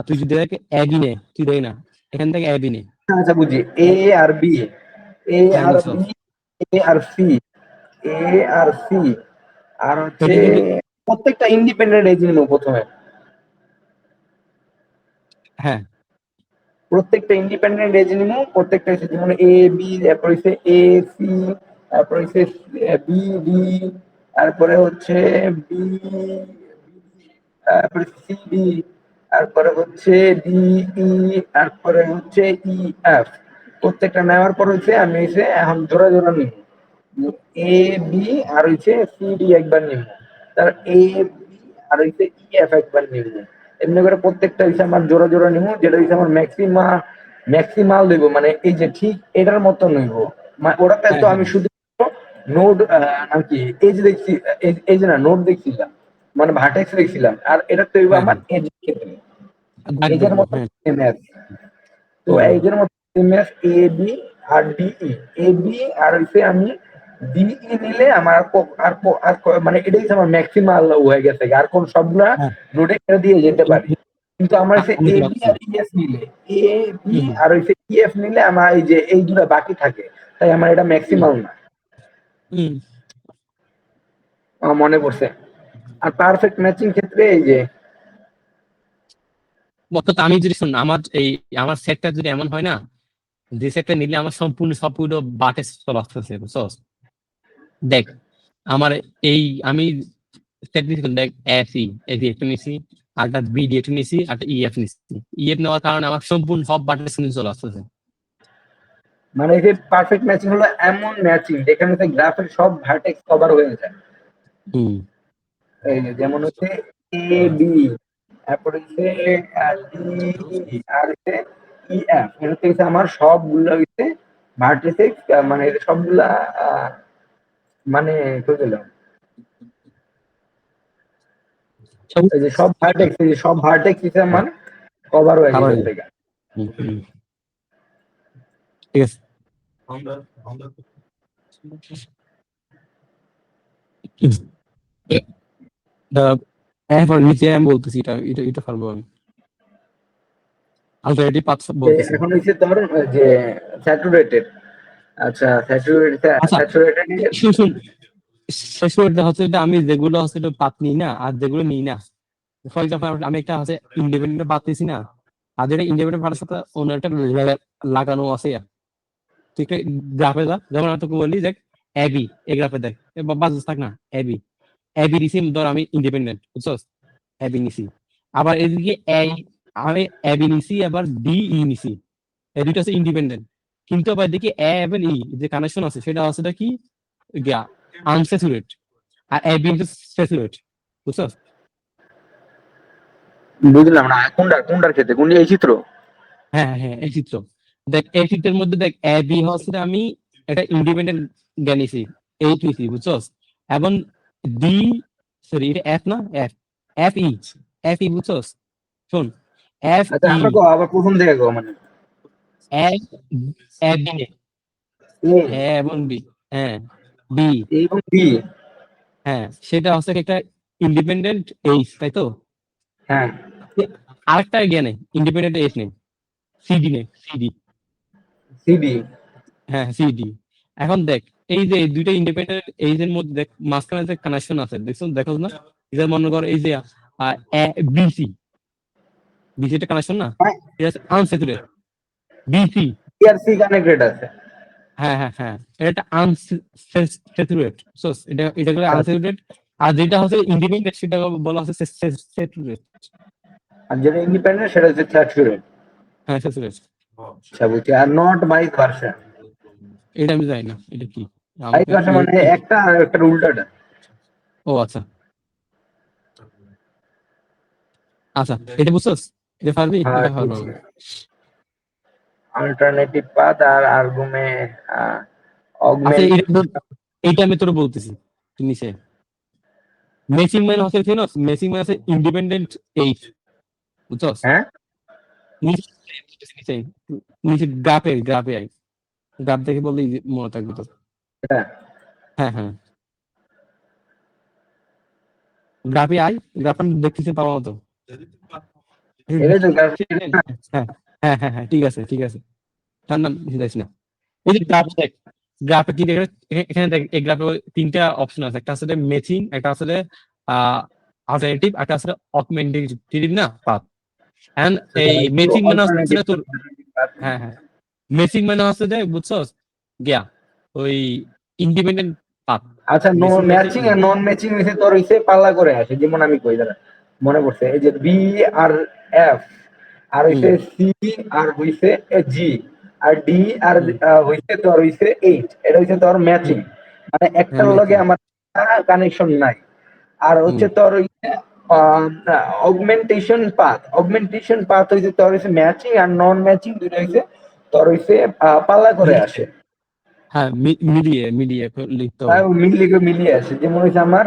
তুই যদি দেখ এবি নে, তুই দেখ না এখান থেকে এবি নে। আচ্ছা, বুঝি। এ এ- আর বি, এ হ্যাঁ আর নিছস, বি, এ আর সি, এ আর সি, আর হচ্ছে এটা কিন্তু, প্রত্যেকটা ইন্ডিপেন্ডেন্ট এজ নিব প্রথমে। হ্যাঁ প্রত্যেকটা ইন্ডিপেন্ডেন্ট এজ নিব, প্রত্যেকটা হচ্ছে যেমন এ বি, তারপর হচ্ছে এ সি, তারপর হচ্ছে বি ডি, তারপরে হচ্ছে বি, তারপরে সি ডি, তারপরে হচ্ছে ডি ই, তারপরে হচ্ছে ই এফ। প্রত্যেকটা নেওয়ার পর হচ্ছে আমি হচ্ছে এখন জোড়া জোড়া নিব, এ বি আর হচ্ছে সি ডি একবার নিব, তার এ বি আর হচ্ছে ই এফ একবার নিব, এমনি করে প্রত্যেকটা হচ্ছে আমার জোড়া জোড়া নিব, যেটা হচ্ছে আমার ম্যাক্সিমাল দেবো, মানে এই যে ঠিক এটার মতো নইব, ওটাতে হ্যাঁ তো হ্যাঁ আমি শুধু নোড নাম কি এজ দেখছি, এজ না নোড দেখছিলাম, মানে ভার্টেক্স দেখছিলাম, আর এটা তৈব হ্যাঁ আমার হ্যাঁ এজ ক্ষেত্রে, দাগ এজের দেখবো মতো হ্যাঁ। ম্যাথ। তো হুম এইটার মধ্যে MS A B R DE, A B আর হচ্ছে আমি ডিই নিলে আমার মানে এটাই হচ্ছে আমার ম্যাক্সিমাল হয়ে গেছে, আর কোন সবগুলা হ্যাঁ নোটে দিয়ে যেতে পারি, কিন্তু আমার হচ্ছে আমি এ বুঝতে বি পারছি। আর ইএফ নিলে, এ বি হুম আর হচ্ছে ইএফ নিলে আমার এই যে এই দুটা বাকি থাকে, তাই আমার এটা হুম ম্যাক্সিমাল না। হুম। আমার মনে পড়ছে। আর পারফেক্ট ম্যাচিং ক্ষেত্রে এই যে অর্থাৎ আমি যদি শুন আমার এই আমার সেটটা যদি এমন হয় না, যে সেটটা নিলে আমার সম্পূর্ণ সবগুলো বাটে চলে আসতেছে বুঝছস। দেখ আমার এই আমি সেট দিচ্ছি, দেখ এফ ই এই যে একটা নিছি, আরটা বি ডি একটা নিছি, আরটা ই এফ নিছি। ই এফ নেওয়ার কারণে আমার সম্পূর্ণ সব বাটে চলে আসতেছে। মানে এই যে পারফেক্ট ম্যাচিং হলো এমন ম্যাচিং যেখানে গ্রাফের সব ভার্টেক্স কভার হয়ে যায়। হুম এই যে যেমন হচ্ছে এ বি, তারপর হচ্ছে ডি আর হচ্ছে ই এফ, এটা হচ্ছে আমার সবগুলো হচ্ছে ভার্টিসেক্স, মানে এটা সবগুলা আহ, মানে কি বললাম, সব এই যে সব ভার্টেক্স, এই যে সব ভার্টেক্স হচ্ছে আমার কভার হয়ে খাবার গেছে থেকে। ঠিক আছে। এরপর নিচে আমি বলতেছি, এটা এটা এটা পারবো আমি আলটারনেটিভ পাথ বলতেছি। এখন হচ্ছে তোর যে স্যাচুরেটেড, আচ্ছা আচ্ছা স্যাচুরেটেড শুন শুন, শেষ করতে হচ্ছে এটা আমি যেগুলো হচ্ছে এটা পাত নিই না আর যেগুলো নিই না, ফর এক্সাম্পল আমি একটা হচ্ছে ইন্ডিপেন্ডেন্ট পাত নিছি না, আর যেটা ইন্ডিপেন্ডেন্ট পাতের সাথে অন্য একটা লাগানো আছে, তুই একটা গ্রাফে যা, যেমন আমি তোকে বলি দেখ এবি, এই গ্রাফে দেখ বাস থাক না, এবি এবি নিছি ধর আমি ইন্ডিপেন্ডেন্ট বুঝছস, এবি নিছি। আবার এদিকে আমি এবি নিছি, আবার ডি ই নিছি, এই দুইটা হচ্ছে ইন্ডিপেন্ডেন্ট, কিন্তু আবার দেখি এ এবং ই যে কানেকশন আছে সেটা হচ্ছে কি গিয়া আনস্যাচুরেট, আর এ বি হচ্ছে স্যাচুরেট বুঝছস। বুঝলাম না, কোনটার ক্ষেত্রে, কোন এই চিত্র? হ্যাঁ হ্যাঁ হ্যাঁ, এই চিত্র দেখ, এই চিত্রের মধ্যে দেখ এ বি হচ্ছে আমি এটা ইন্ডিপেন্ডেন্ট জ্ঞানীছি, এইট নিছি বুঝছস, এবং ডি, সরি এটা এফ না, F, F E, F E বুঝছস। শোন এফ আচ্ছা ই, আমরা কো আবার প্রথম থেকে কো, মানে এফ, এফ বি, এ এ এবং বি, হ্যাঁ বি, এবং বি। হ্যাঁ সেটা হচ্ছে একটা ইন্ডিপেন্ডেন্ট এইচ তাই তো। হ্যাঁ আরেকটা জ্ঞানে ইন্ডিপেন্ডেন্ট এইচ নেই, সিডি নেই, সিডি, সিডি। হ্যাঁ সিডি। এখন দেখ এই যে এই দুইটা ইন্ডিপেন্ডেন্ট এইচ এর মধ্যে দেখ মাঝখানে যে কানেকশন আছে দেখছো, দেখো না, এই যে মনে কর এই যে বিসি, বিসি একটা কানেকশন না, এটা হচ্ছে আনস্যাচুরেটেড, বিসি, আর সি কানেক্টেড আছে। হ্যাঁ হ্যাঁ হ্যাঁ, এটা একটা আনস্যাচুরেটেড, সো এটা এটা গেলে আনস্যাচুরেটেড, আর যেটা হচ্ছে ইন্ডিপেন্ডেন্ট সেটা বলা হচ্ছে স্যাচুরেটেড। আর যেটা ইন্ডিপেন্ডেন্ট সেটা হচ্ছে স্যাচুরেট। হ্যাঁ স্যাচুরেটেড। আচ্ছা বুঝছি, আর নট ভাইস ভার্সা। এটা আমি জানি না এটা কি, ভাইস আমাকে ভার্সা মানে একটা আর একটার উল্টাটা। ও আচ্ছা আচ্ছা, এটা বুঝছস, এটা পারবি, হ্যাঁ এটা পারবো বুঝছি। আমি। অল্টারনেটিভ পাথ আর আর্গুমে আচ্ছা অগমেন্ট। এইটা আমি তোর বলতেছি নিচে, মেসিং ম্যান হচ্ছে ফেনস, মেসিং ম্যান আছে ইন্ডিপেন্ডেন্ট এইট বুঝছস। হ্যাঁ নিচে নিচে নিচে গ্রাফে গ্রাফে আই, গ্রাফ দেখে বললে মনে থাকবে তো। এটা হ্যাঁ হ্যাঁ, গ্রাফে আই, গ্রাফটা দেখতেছি পাওয়া মতো। এটাই তো হ্যাঁ হ্যাঁ হ্যাঁ হ্যাঁ, ঠিক আছে ঠিক আছে, তার নাম যাইস না। এই যে গ্রাফ দেখ, গ্রাফে কি দেখে, এখানে দেখ এই গ্রাফে তিনটা অপশন আছে, একটা আছে ম্যাচিং, একটা আছে অল্টারনেটিভ, একটা আছে অগমেন্টেটিভ না পাথ। এন্ড এই ম্যাচিং মানে হচ্ছে অল্টারনেটিভ তোর, হ্যাঁ হ্যাঁ, ম্যাচিং মানে হচ্ছে যে বুঝছস গিয়া ওই ইন্ডিপেন্ডেন্ট পাথ, আচ্ছা, ম্যাচিং মানে ম্যাচিং আর নন ম্যাচিং হইছে তোর হইছে পাল্লা করে আসে, যেমন আমি কই দাঁড়া, মনে পড়ছে এই যে বি আর এফ, আর হইছে হুম সি আর হইছে জি, আর ডি আর হুম, হইছে তোর হইছে এইট, এটা হইছে তোর ম্যাচিং, হুম, মানে হ্যাঁ একটার লগে ম্যাচিং। আমার কানেকশন নাই। আর হুম, হচ্ছে তোর হইছে অগমেন্টেশন পাথ হইছে তোর হইছে ম্যাচিং আর নন ম্যাচিং দুইটা হইছে তোর হইছে পাল্লা করে আসে, হ্যাঁ মিলিয়ে মিলিয়ে লিখতে তাই হবে। মিলিয়ে আসে। যেমন হইছে আমার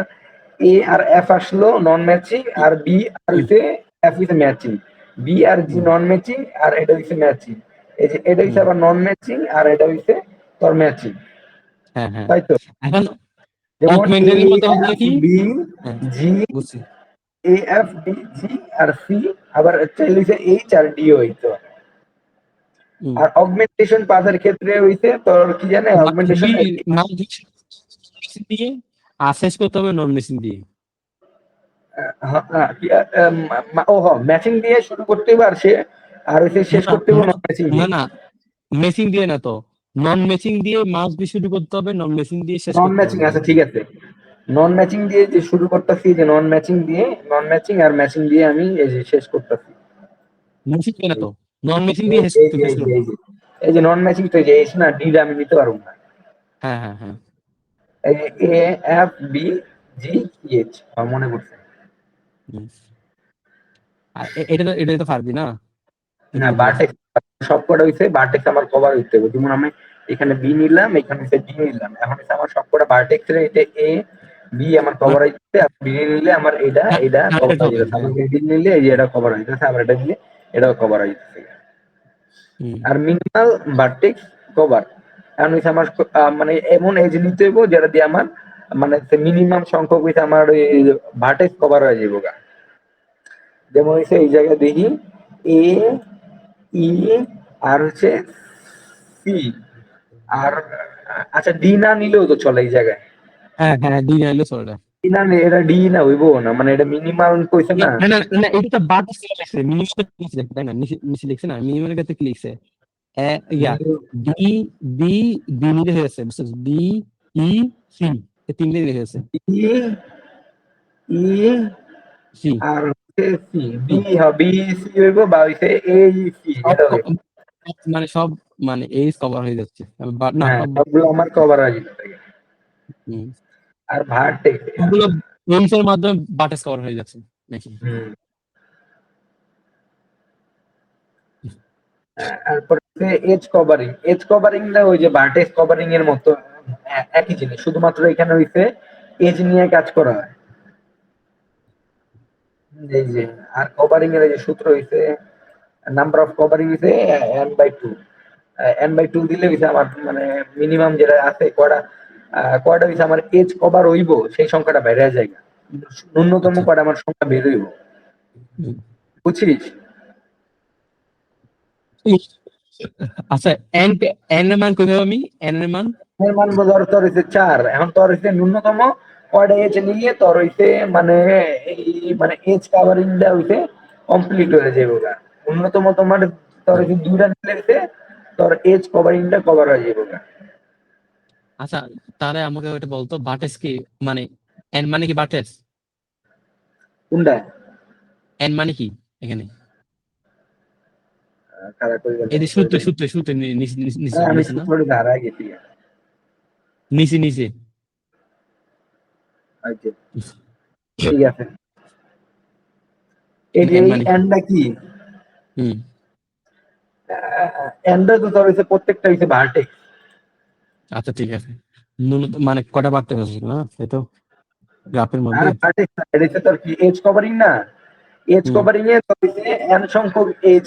এ আর এফ আসলো নন ম্যাচিং, আর বি আর হুম, হইছে এফ হইছে ম্যাচিং, বি আর জি হুম, নন ম্যাচিং আর এটা হইছে ম্যাচিং, এই যে এটা হইছে হুম, আবার নন ম্যাচিং আর এটা হইছে তোর ম্যাচিং, হ্যাঁ হ্যাঁ। তাই তো? এখন যেমন এ অগমেন্টেড এর মধ্যে হলো এফ কি, বি হ্যাঁ জি, বুঝছি। এ এফ ডি জি আর সি, আবার চাইলে হইছে এইচ আর ডি হইতো। হুম, আর অগমেন্টেশন পাথের ক্ষেত্রে হইছে তোর কি জানে অগমেন্টেশন নাম মেশিন দিয়ে আর শেষ করতে হবে নন মেশিন দিয়ে। ম্যাচিং দিয়ে শুরু করতে হবে আর সে আর হইছে না শেষ করতে হবে না নন ম্যাচিং না দিয়ে। না, মেশিন দিয়ে না তো, নন মেশিন দিয়ে মাস দিয়ে শুরু করতে হবে, নন মেশিন দিয়ে শেষ নন করতে হবে ম্যাচিং, মনে আচ্ছা হয়। ঠিক আছে, নন ম্যাচিং দিয়ে যে শুরু করতেছি, যে নন ম্যাচিং দিয়ে, নন ম্যাচিং আর ম্যাচিং দিয়ে আমি এই যে শেষ করতেছি। মেশিন দিয়ে না এই তো, নন মেশিন এই দিয়ে এই যে শেষ এই যে করবো। এই যে এই যে নন ম্যাচিং তো এই যে এস না, ডি আমি নিতে পারবো না। হ্যাঁ হ্যাঁ হ্যাঁ। এই যে A F B G H মনে পড়ছে। হুম। আর এটা তো পারবি না, না এগুলো দিয়ে। বারটেক্স সব কটা হইছে, বারটেক্স আমার কভার হইতে হবে। যেমন আমি এখানে বি নিলাম, এখানে হচ্ছে ডি নিলাম, এখন হচ্ছে আমার সব কটা বারটেক্স এর এটা এ বি আমার কভার হইছে, আর বি নিলে আমার এটা কভার কানেক্টেড হয়ে হবে, যাবে, হ্যাঁ। আবার ডি নিলে এই যে এটা কভার হয়ে যাচ্ছে, আবার এটা দিলে এটাও কভার হয়ে যাচ্ছে। হুম, আর মিনিমাল ভার্টেক্স কভার এখন হচ্ছে আমার মানে এমন এজ নিতে হইব যেটা দিয়ে আমার মানে মিনিমাম সংখ্যক হইছে আমার ভার্টেক্স কভার হয়ে যাবো গা। যেমন হচ্ছে এই জায়গায় দেখি এ ই আর হচ্ছে সি আর আচ্ছা ডি না নিলেও তো চলে এই জায়গায়। হ্যাঁ হ্যাঁ, দুই নাইলে চলে। ডি না এটা ডি না হইবো না, মানে এটা মিনিমাম কইছে না না। না না না, এটা তো বাট লিখছে, মিনিমাম লিখছে, তাই না? নিচে নিচে লিখছে না, মিনিমামের ক্ষেত্রে কি লিখছে? ইয়া বি বি বি মিলে হয়েছে, বুঝছিস? বি ই সি, এই তিনটে মিলে হয়েছে। ই ই সি আর হচ্ছে C, C B B C হইবো বা হইছে এ ই সি সব এটা হইবো। মানে সব মানে এইজ কভার হয়ে যাচ্ছে, বাট না হ্যাঁ সব। সবগুলো আমার কভার হয়ে যেতে। হুম, আর ভার্টেক্স সবগুলো এইজ এর মাধ্যমে বাটেস কভার হয়ে যাচ্ছে নাকি? তারপর এজ কভারিং না ওই যে ভার্টেক্স কভারিং এর মতো একই জিনিস, শুধুমাত্র এখানে হইছে এজ নিয়ে কাজ করা হয়। এই যে আর কভারিং এর এই যে সূত্র হইছে নাম্বার অফ কভারিং হইছে n/2, n/2 দিলে হইছে আমার মানে মিনিমাম যেটা আছে কয়টা কয়টা হইছে আমার এজ কভার হইব সেই সংখ্যাটা বেড়ে যায়, ন্যূনতম আচ্ছা। কয়টা আমার সংখ্যা বের হইব, হুম। বুঝছিস? আচ্ছা, এন এন এর মান কোথায় আমি, এন এর মান? এর মান ধর তোর হইছে 4, এখন তোর হইছে ন্যূনতম কয়টা এজ নিয়ে তোর হইছে মানে এই মানে এজ কভারিং টা হইছে কমপ্লিট হয়ে যাবে গা। ন্যূনতম তোমার তোর হইছে 2টা নিলে হইছে তোর এজ কভারিং টা কভার হয়ে যাবে গা। আচ্ছা, তাহলে আমাকে ওটা বলতো, বাটেস কি মানে, এন মানে কি বাটেস? কোনটা? এন মানে কি এখানে? খারাপ করে গেল এই যে করে সূত্র দেই। সূত্র সূত্র নিচে নিচে নিচে আমি নিচে না, সূত্রটা হারাই গেছি। নিচে নিচে। আচ্ছা ঠিক আছে, এই যে এন এই মানে কি? এন্ডটা কি, হুম, এন্ডটা তো তোর হইছে প্রত্যেকটা হইছে ভার্টেক্স। আচ্ছা ঠিক আছে। ন্যূনতম মানে কটা বাড়তে হচ্ছে না, এই তো গ্রাফের আর মধ্যে। ভার্টেক্স না, এটা হচ্ছে তোর কি এজ কভারিং না, এজ হুম, কভারিং এ তোর হইছে এন সংখ্যক এজ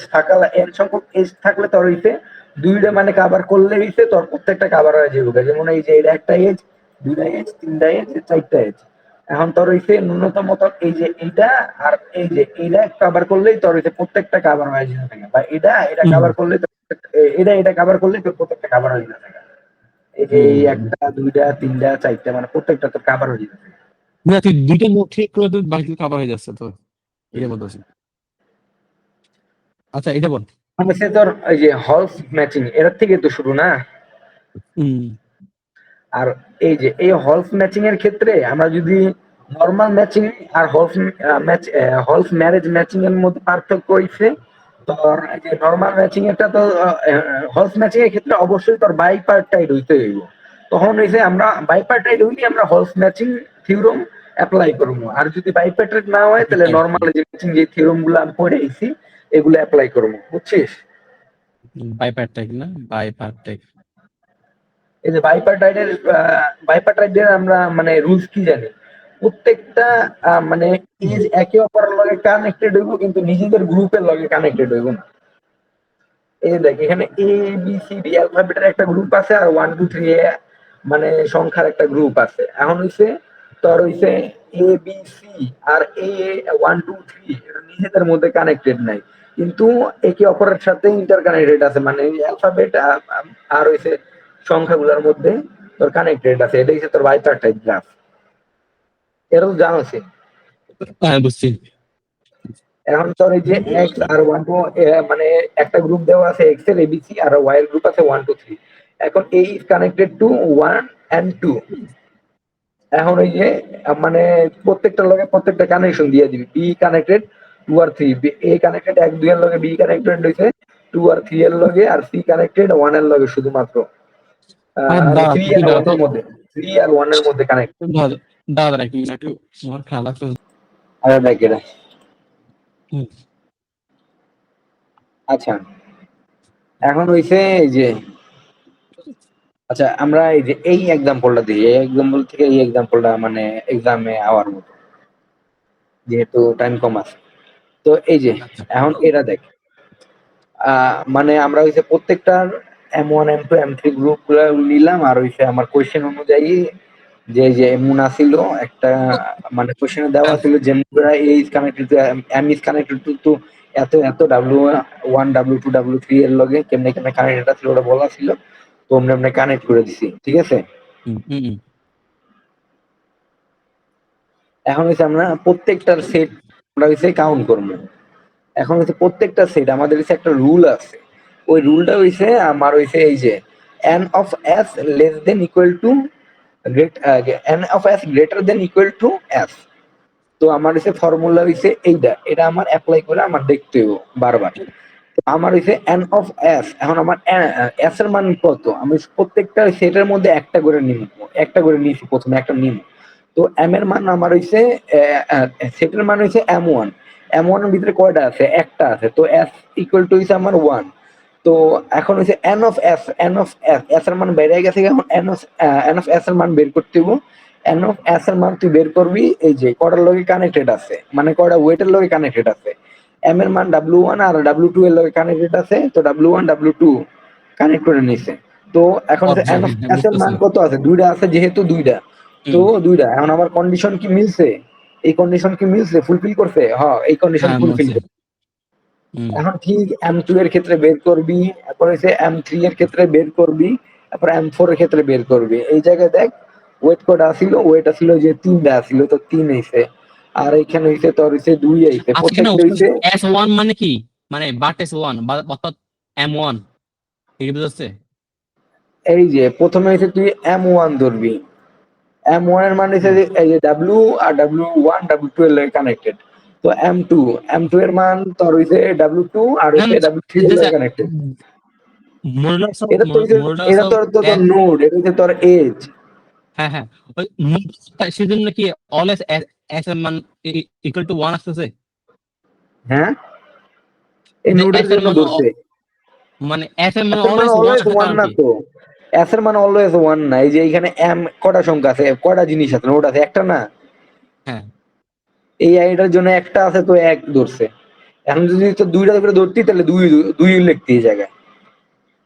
এন সংখ্যক এজ থাকলে তোর হইছে দুইটা মানে কভার করলে হইছে তোর প্রত্যেকটা কভার হয়ে যাবে। যেমন এই যে এটা একটা এজ, দুইটা এজ, তিনটা এজ, চারটা এজ। এখন তোর হইছে ন্যূনতম তোর এই যে এইটা আর এই যে এইটা কভার করলেই তোর হইছে প্রত্যেকটা কভার হয়ে যাবে, বা এটা হুম, কভার করলে এটা কভার করলে তোর প্রত্যেকটা কভার হয়ে যাবে। এই যে এই হুম। একটা দুইটা তিনটা চারটা মানে প্রত্যেকটা তোর কভার হয়ে যাবে। না, তুই দুইটা নোট ঠিক করে তো বাকি কাভার হয়ে যাচ্ছে তো, এটা বলতেছি। আচ্ছা এটা বল। মানে সে তোর এই যে হলস ম্যাচিং এর থেকে তো শুরু না। হুম, আর এই যে এই হলস ম্যাচিং এর ক্ষেত্রে আমরা যদি নরমাল ম্যাচিং আর Hall's match Hall's marriage matching এর মধ্যে পার্থক্য হইছে তোর এই যে নরমাল ম্যাচিং একটা তো হলস ম্যাচিং এর ক্ষেত্রে অবশ্যই তোর বাইপার্টাইড হইতে হইব। তখন হইছে আমরা বাইপার্টাইড হইলে আমরা হলস ম্যাচিং থিওরেম অ্যাপ্লাই করবো। আর যদি বাইপার্টাইড না হয় তাহলে নরমাল যে ম্যাচিং যে থিওরেম গুলো আমি পড়ে আইছি এগুলো অ্যাপ্লাই করবো, বুঝছিস? বাইপার্টাইক না, বাইপার্টাইক। এই যে বাইপার্টাইডের আমরা মানে রুলস কি জানি, প্রত্যেকটা মানে এজ একে অপরের লগে কানেক্টেড হইব কিন্তু নিজেদের গ্রুপের লগে কানেক্টেড হইব না। এই যে দেখ এখানে এ বি সি ডি অ্যালফাবেটের একটা গ্রুপ আছে আর 1 2 3 এ মানে সংখ্যার একটা গ্রুপ আছে। এখন হইছে তোর হইছে এ বি সি আর এ 1 2 3 এরা নিজেদের মধ্যে কানেক্টেড নাই কিন্তু একে অপরের সাথে ইন্টারকানেক্টেড আছে, মানে অ্যালফাবেট আর হইছে সংখ্যাগুলোর মধ্যে তোর কানেক্টেড আছে। এটা হচ্ছে তোর বাইপার্টাইড গ্রাফ। এটা তো জানোসই। হ্যাঁ বুঝছি। এখন তোর এই যে এক্স আর 1 2 মানে একটা গ্রুপ দেওয়া আছে এক্স এর এবিসি আর ওয়াই এর গ্রুপ আছে 1 2 3। এখন এ ইজ কানেক্টেড টু 1 এন্ড 2। এখন ওই যে মানে প্রত্যেকটার লগে প্রত্যেকটা কানেকশন দিয়ে দিবি। বি কানেক্টেড 2 আর 3, এ কানেক্টেড 1 2 এর লগে, বি কানেক্টেড হইছে 2 আর 3 এর লগে, আর সি কানেক্টেড 1 এর লগে শুধুমাত্র। আর আর দাঁড়া 3 তুই আর দাঁড়া 1 তো, এর মধ্যে, 3 আর 1 এর মধ্যে কানেক্ট। দাঁড়া দাঁড়া একটু একটু আমার খেয়াল রাখতে। আরে দেখ এটা। হুম। আচ্ছা এখন হইছে এই যে আচ্ছা আমরা এই যে এই এক্সাম্পলটা দিই, এই এক্সাম্পল থেকে এই এক্সাম্পলটা মানে এক্সামে আওয়ার মতো, যেহেতু টাইম কম আছে। তো এই যে আচ্ছা এখন এরা দেখ মানে আমরা হইছে প্রত্যেকটার M1 M2 M3 গ্রুপ গুলা নিলাম আর হইছে আমার কোয়েশ্চেন অনুযায়ী যে যে এমন ছিল একটা মানে কোয়েশ্চেনে দেওয়া ছিল যে A is connected to M is connected to এত এত W1 W2 W3 এর লগে কেমনে কেমনে কানেক্টেড ছিল ওটা বলা ছিল, তো আমরা এমনি কানেক্ট করে দিছি, ঠিক আছে? হুম হুম হুম। এখন হচ্ছে আমরা প্রত্যেকটার সেট আমরা হচ্ছে কাউন্ট করবো। এখন হচ্ছে প্রত্যেকটা সেট আমাদের হচ্ছে একটা রুল আছে। ওই রুলটা হইছে আমার হইছে এই যে n of s less than equal to n of s greater than equal to s। তো আমার হচ্ছে ফর্মুলা হইছে এইটা, এটা আমার অ্যাপ্লাই করে আমার দেখতে হবে বারবার। তো আমার হইছে n of s, এখন আমার s এর মান কত, আমি প্রত্যেকটা সেটের মধ্যে একটা করে নিব, একটা করে নিয়েছি প্রথমে একটা নিব। তো m এর মান আমার হইছে সেটের মান হইছে m1, m1 এর ভিতরে কয়টা আছে, একটা আছে, তো s ইকুয়াল টু হইছে আমার 1। তো এখন হইছে n of s, n of s, s এর মান বেড়ে গেছে, এখন n of s এর মান বের করতে হবে। n of s এর মান তুই বের করবি এই যে কয়টার লগে কানেক্টেড আছে, মানে কয়টা ওয়েটের লগে কানেক্টেড আছে। m এর মান w1 আর w2 এর লগে কানেক্টেড আছে, তো w1 w2 কানেক্ট করে নিছে। তো এখন হচ্ছে n অবজেক্ট, of হ্যাঁ s এর বুঝতেছি। মান কত আছে, দুইটা আছে যেহেতু দুইটা, তো হুম। দুইটা। এখন আমার কন্ডিশন কি মিলছে, এই কন্ডিশন কি মিলছে, ফুলফিল করছে, হ্যাঁ এই কন্ডিশন হ্যাঁ ফুলফিল। বলছে। হুম। এখন ঠিক M2 এর ক্ষেত্রে বের করবি, তারপর হচ্ছে M3 এর ক্ষেত্রে বের করবি, তারপর M4 এর ক্ষেত্রে বের করবি। এই জায়গায় দেখ ওয়েট কটা আসিল, ওয়েট আসিল যে 3টা আসিল, তো 3 হইছে। আর এখানে হইছে তোর হইছে 2 হইছে, আচ্ছা এখানে প্রত্যেকটা হইছে এস ওয়ান মানে কি, মানে বাট এস ওয়ান অর্থাৎ M1 এটা বুঝাচ্ছে। এই যে প্রথমে হইছে তুই M1 ধরবি, M1 এর মানে হইছে হুম। যে এই যে W আর W1 W2 এর লগে কানেক্টেড। তো M2 এর মান তোর হইছে W2 আর না হইছে W3 এর লগে কানেক্টেড। মোডাস এটা তো হইছে, মোডাস এটা অফ তোর তো তোর নোড, এটা হইছে তোর এজ। হ্যাঁ হ্যাঁ ওই সেজন্য কি অলওয়েজ এস এর মান ইকুয়াল টু 1 আসতেছে। হ্যাঁ এই কিন্তু নোডের এস এর জন্য মান ধরছে। মানে এস এর মান এস এর মান অলওয়েজ 1 অলওয়েজ আসার ওয়ান কারণ না কি? তো, এস এর মান অলওয়েজ ওয়ান না। এই যে এখানে এম কটা সংখ্যা আছে, কটা জিনিস আছে, নোড আছে একটা না, হ্যাঁ এই আইটার জন্য একটা আছে তো এক ধরছে। এখন যদি তো দুইটা করে ধরতি তাহলে দুই দুই লিখতি এই জায়গায়,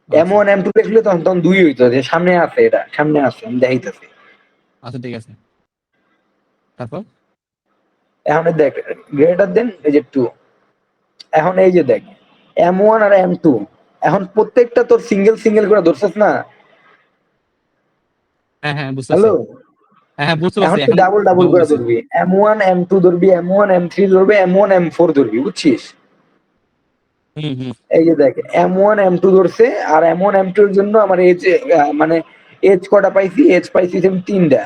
এম আচ্ছা ওয়ান এম টু লিখলে তখন তখন দুই হইতো, যে সামনে আছে, এটা সামনে আছে আমি দেখাইতেছি। আচ্ছা ঠিক আছে তারপর। এখন এই দেখ গ্রেটার দেন এই যে 2। এখন এই যে দেখ M1 আর M2, এখন প্রত্যেকটা তোর সিঙ্গেল সিঙ্গেল করে ধরছস না। হ্যাঁ হ্যাঁ বুঝতে পারছি। হ্যালো, হ্যাঁ হ্যাঁ বুঝতে এখন পারছি তুই এখন ডাবল ডাবল করে বলতেছি। ধরবি, M1 M2 ধরবি, M1 M3 ধরবি, M1 M4 ধরবি, বুঝছিস? হুম হুম। এই যে দেখ M1 M2 ধরছে, আর M1 M2 এর জন্য আমার এজ মানে এজ কটা পাইছি, এজ পাইছি আমি তিনটা,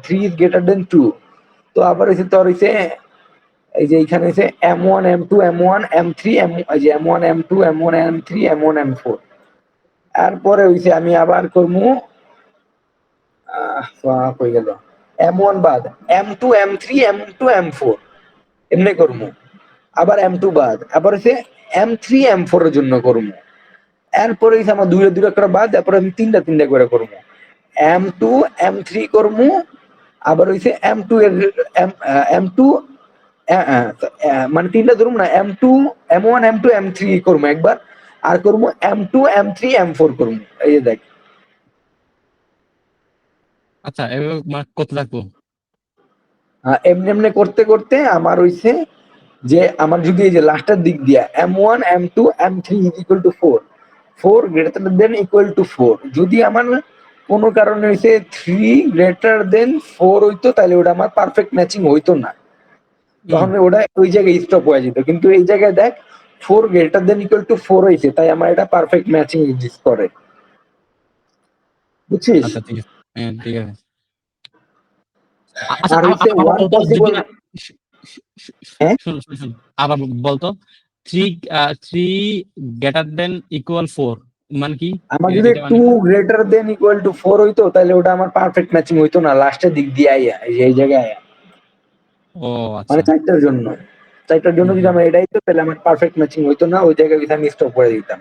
3 ইজ গ্রেটার দেন 2। তো আবার হচ্ছে তোর হচ্ছে এই যে এইখানে হচ্ছে M1 M2 M1 M3 এই যে M1 M2 M1 M3 M1 M4। তারপরে হইছে আমি আবার করবো কই গেল M1 বাদ M2 M3 M2 M4 এমনি করবো। আবার M2 বাদ আবার হচ্ছে M3 M4 এর জন্য করবো। এরপরে হচ্ছে আমার দুইটা দুইটা করে বাদ, তারপরে আমি তিনটা তিনটা করে করবো। M2 M3 করবো, আবার হইছে M2 এর M2 মানে তিনটা ধরুন না, M2 M1 M2 M3 করবো একবার, আর করবো M2 M3 M4 করবো। এই যে দেখ আচ্ছা এভাবে করতে থাকবো। এমনি এমনি করতে করতে আমার হইছে যে আমার যদি এই যে লাস্টের দিক দিয়া M1 M2 M3 is equal to 4, 4 greater than equal to 4, যদি আমার কোনো কারণে হইছে 3 গ্রেটার দেন 4 হইতো, তাহলে ওটা আমার পারফেক্ট ম্যাচিং হইতো না, তখন ওটা ওই জায়গায় স্টপ হয়ে যেত। কিন্তু এই জায়গায় দেখ 4 গ্রেটার দেন ইকুয়াল টু 4 হইছে, তাই আমার এটা পারফেক্ট ম্যাচিং এক্সিস্ট করে, বুঝছিস? আচ্ছা ঠিক আছে, হ্যাঁ ঠিক আছে। আচ্ছা আর হইছে আবার ওয়ান বলতো যদি পসিবল। না, হ্যাঁ, শুন শুন শুন আবার বলতো, three three greater than equal 4 মানে কি? আমার যদি এটা মানে 2 কি? গ্রেটার দেন ইকুয়াল টু 4 হইতো, তাহলে ওটা আমার পারফেক্ট ম্যাচিং হইতো না লাস্টের দিক দিয়ে আইয়া এই জায়গায় আইয়া। ও মানে আচ্ছা। চারটার জন্য, চারটার জন্য হুম যদি হুম আমার এটাই তো, তাহলে আমার পারফেক্ট ম্যাচিং হইতো না, ওই জায়গায় আমি স্টপ করে দিতাম।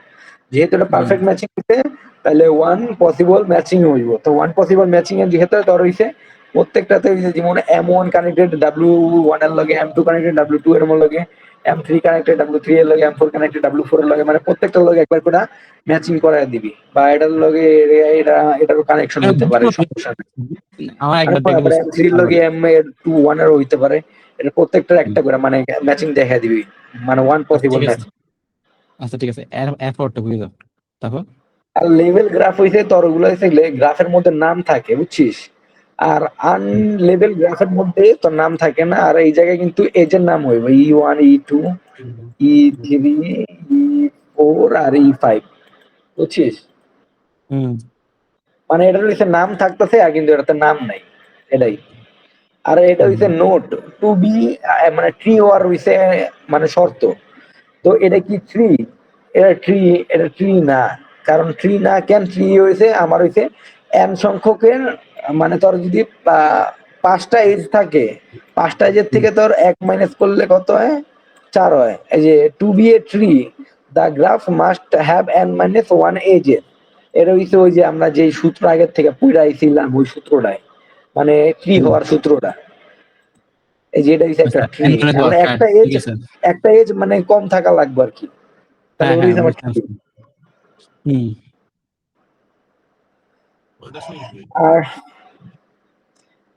যেহেতু এটা হুম পারফেক্ট ম্যাচিং হইতে, তাহলে ওয়ান পসিবল ম্যাচিং হইব। তো ওয়ান পসিবল ম্যাচিং এর যেহেতু তোর হইছে প্রত্যেকটাতে যেমন M1 কানেক্টেড W1 এর লগে, M2 কানেক্টেড W2 এর লগে, M3 কানেক্টেড W3 এর লগে, M4 কানেক্টেড W4 এর লগে, মানে প্রত্যেকটার লগে একবার করে ম্যাচিং করায় দিবি, বা এটার লগে এটারও কানেকশন হইতে পারে, সমস্যা নেই। আমার মানে একবার দেখে তারপরে বুঝতে M3 এর পারবো লগে না। M2 1 এর হইতে পারে, এটা প্রত্যেকটার একটা করে মানে ম্যাচিং দেখা দিবি, মানে ওয়ান আচ্ছা পসিবল ঠিক আছে, ম্যাচিং। আচ্ছা ঠিক আছে, এরপরটা বুঝে যাও তারপর। আর লেভেল গ্রাফ হইছে তোর, ওগুলো হইছে গ্রাফের মধ্যে নাম থাকে, বুঝছিস? আর আনলেভেল গ্রাফের মধ্যে তোর নাম থাকে না, আর এই জায়গায় কিন্তু এজের নাম হইব E1 E2 E3 E4 আর E5, বুঝছিস? হুম মানে এটার হইছে নাম থাকতেছে, আর কিন্তু এটাতে নাম নাই, এটাই। আর এটা হুম হইছে নোট টু বি, মানে ট্রি ওয়ার হইছে মানে শর্ত। তো এটা কি ট্রি? এটা ট্রি, এটা ট্রি না। কারণ ট্রি না কেন, ট্রি হয়েছে আমার হয়েছে এন সংখ্যকের, মানে তোর যদি পাঁচটা এজ থাকে, পাঁচটা এজের হুম থেকে তোর এক মাইনাস করলে কত হয়? 4 হয়। এই যে to be a tree the graph must have n minus one edges, এটা হচ্ছে ওই যে আমরা যে সূত্র আগের থেকে পড়ে আইছিলাম, ওই সূত্রটাই, মানে ট্রি হুম। হওয়ার সূত্রটা। এই যে এটা হচ্ছে একটা আচ্ছা ট্রি, মানে হ্যাঁ একটা এজ, ঠিক আছে। একটা এজ মানে কম থাকা লাগবে আর কি, তাহলে হ্যাঁ ওটা হ্যাঁ হচ্ছে আমার বুঝতে ট্রি। পারছি। হুম আর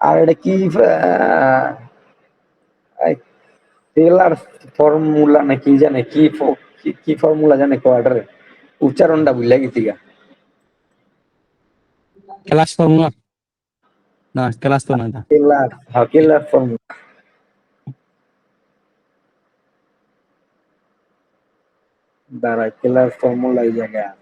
আর এটা কি টেলার ফর্মুলা না কি জানে কি কি ফর্মুলা জানে কোয়ার্টারে, উচ্চারণটা ভুলে গেছি গা। ক্লাস ফর্মুলা, না ক্লাস তো না এটা। টেলার, হ্যাঁ টেলার ফর্মুলা। দাঁড়া, টেলার ফর্মুলা এই জায়গায়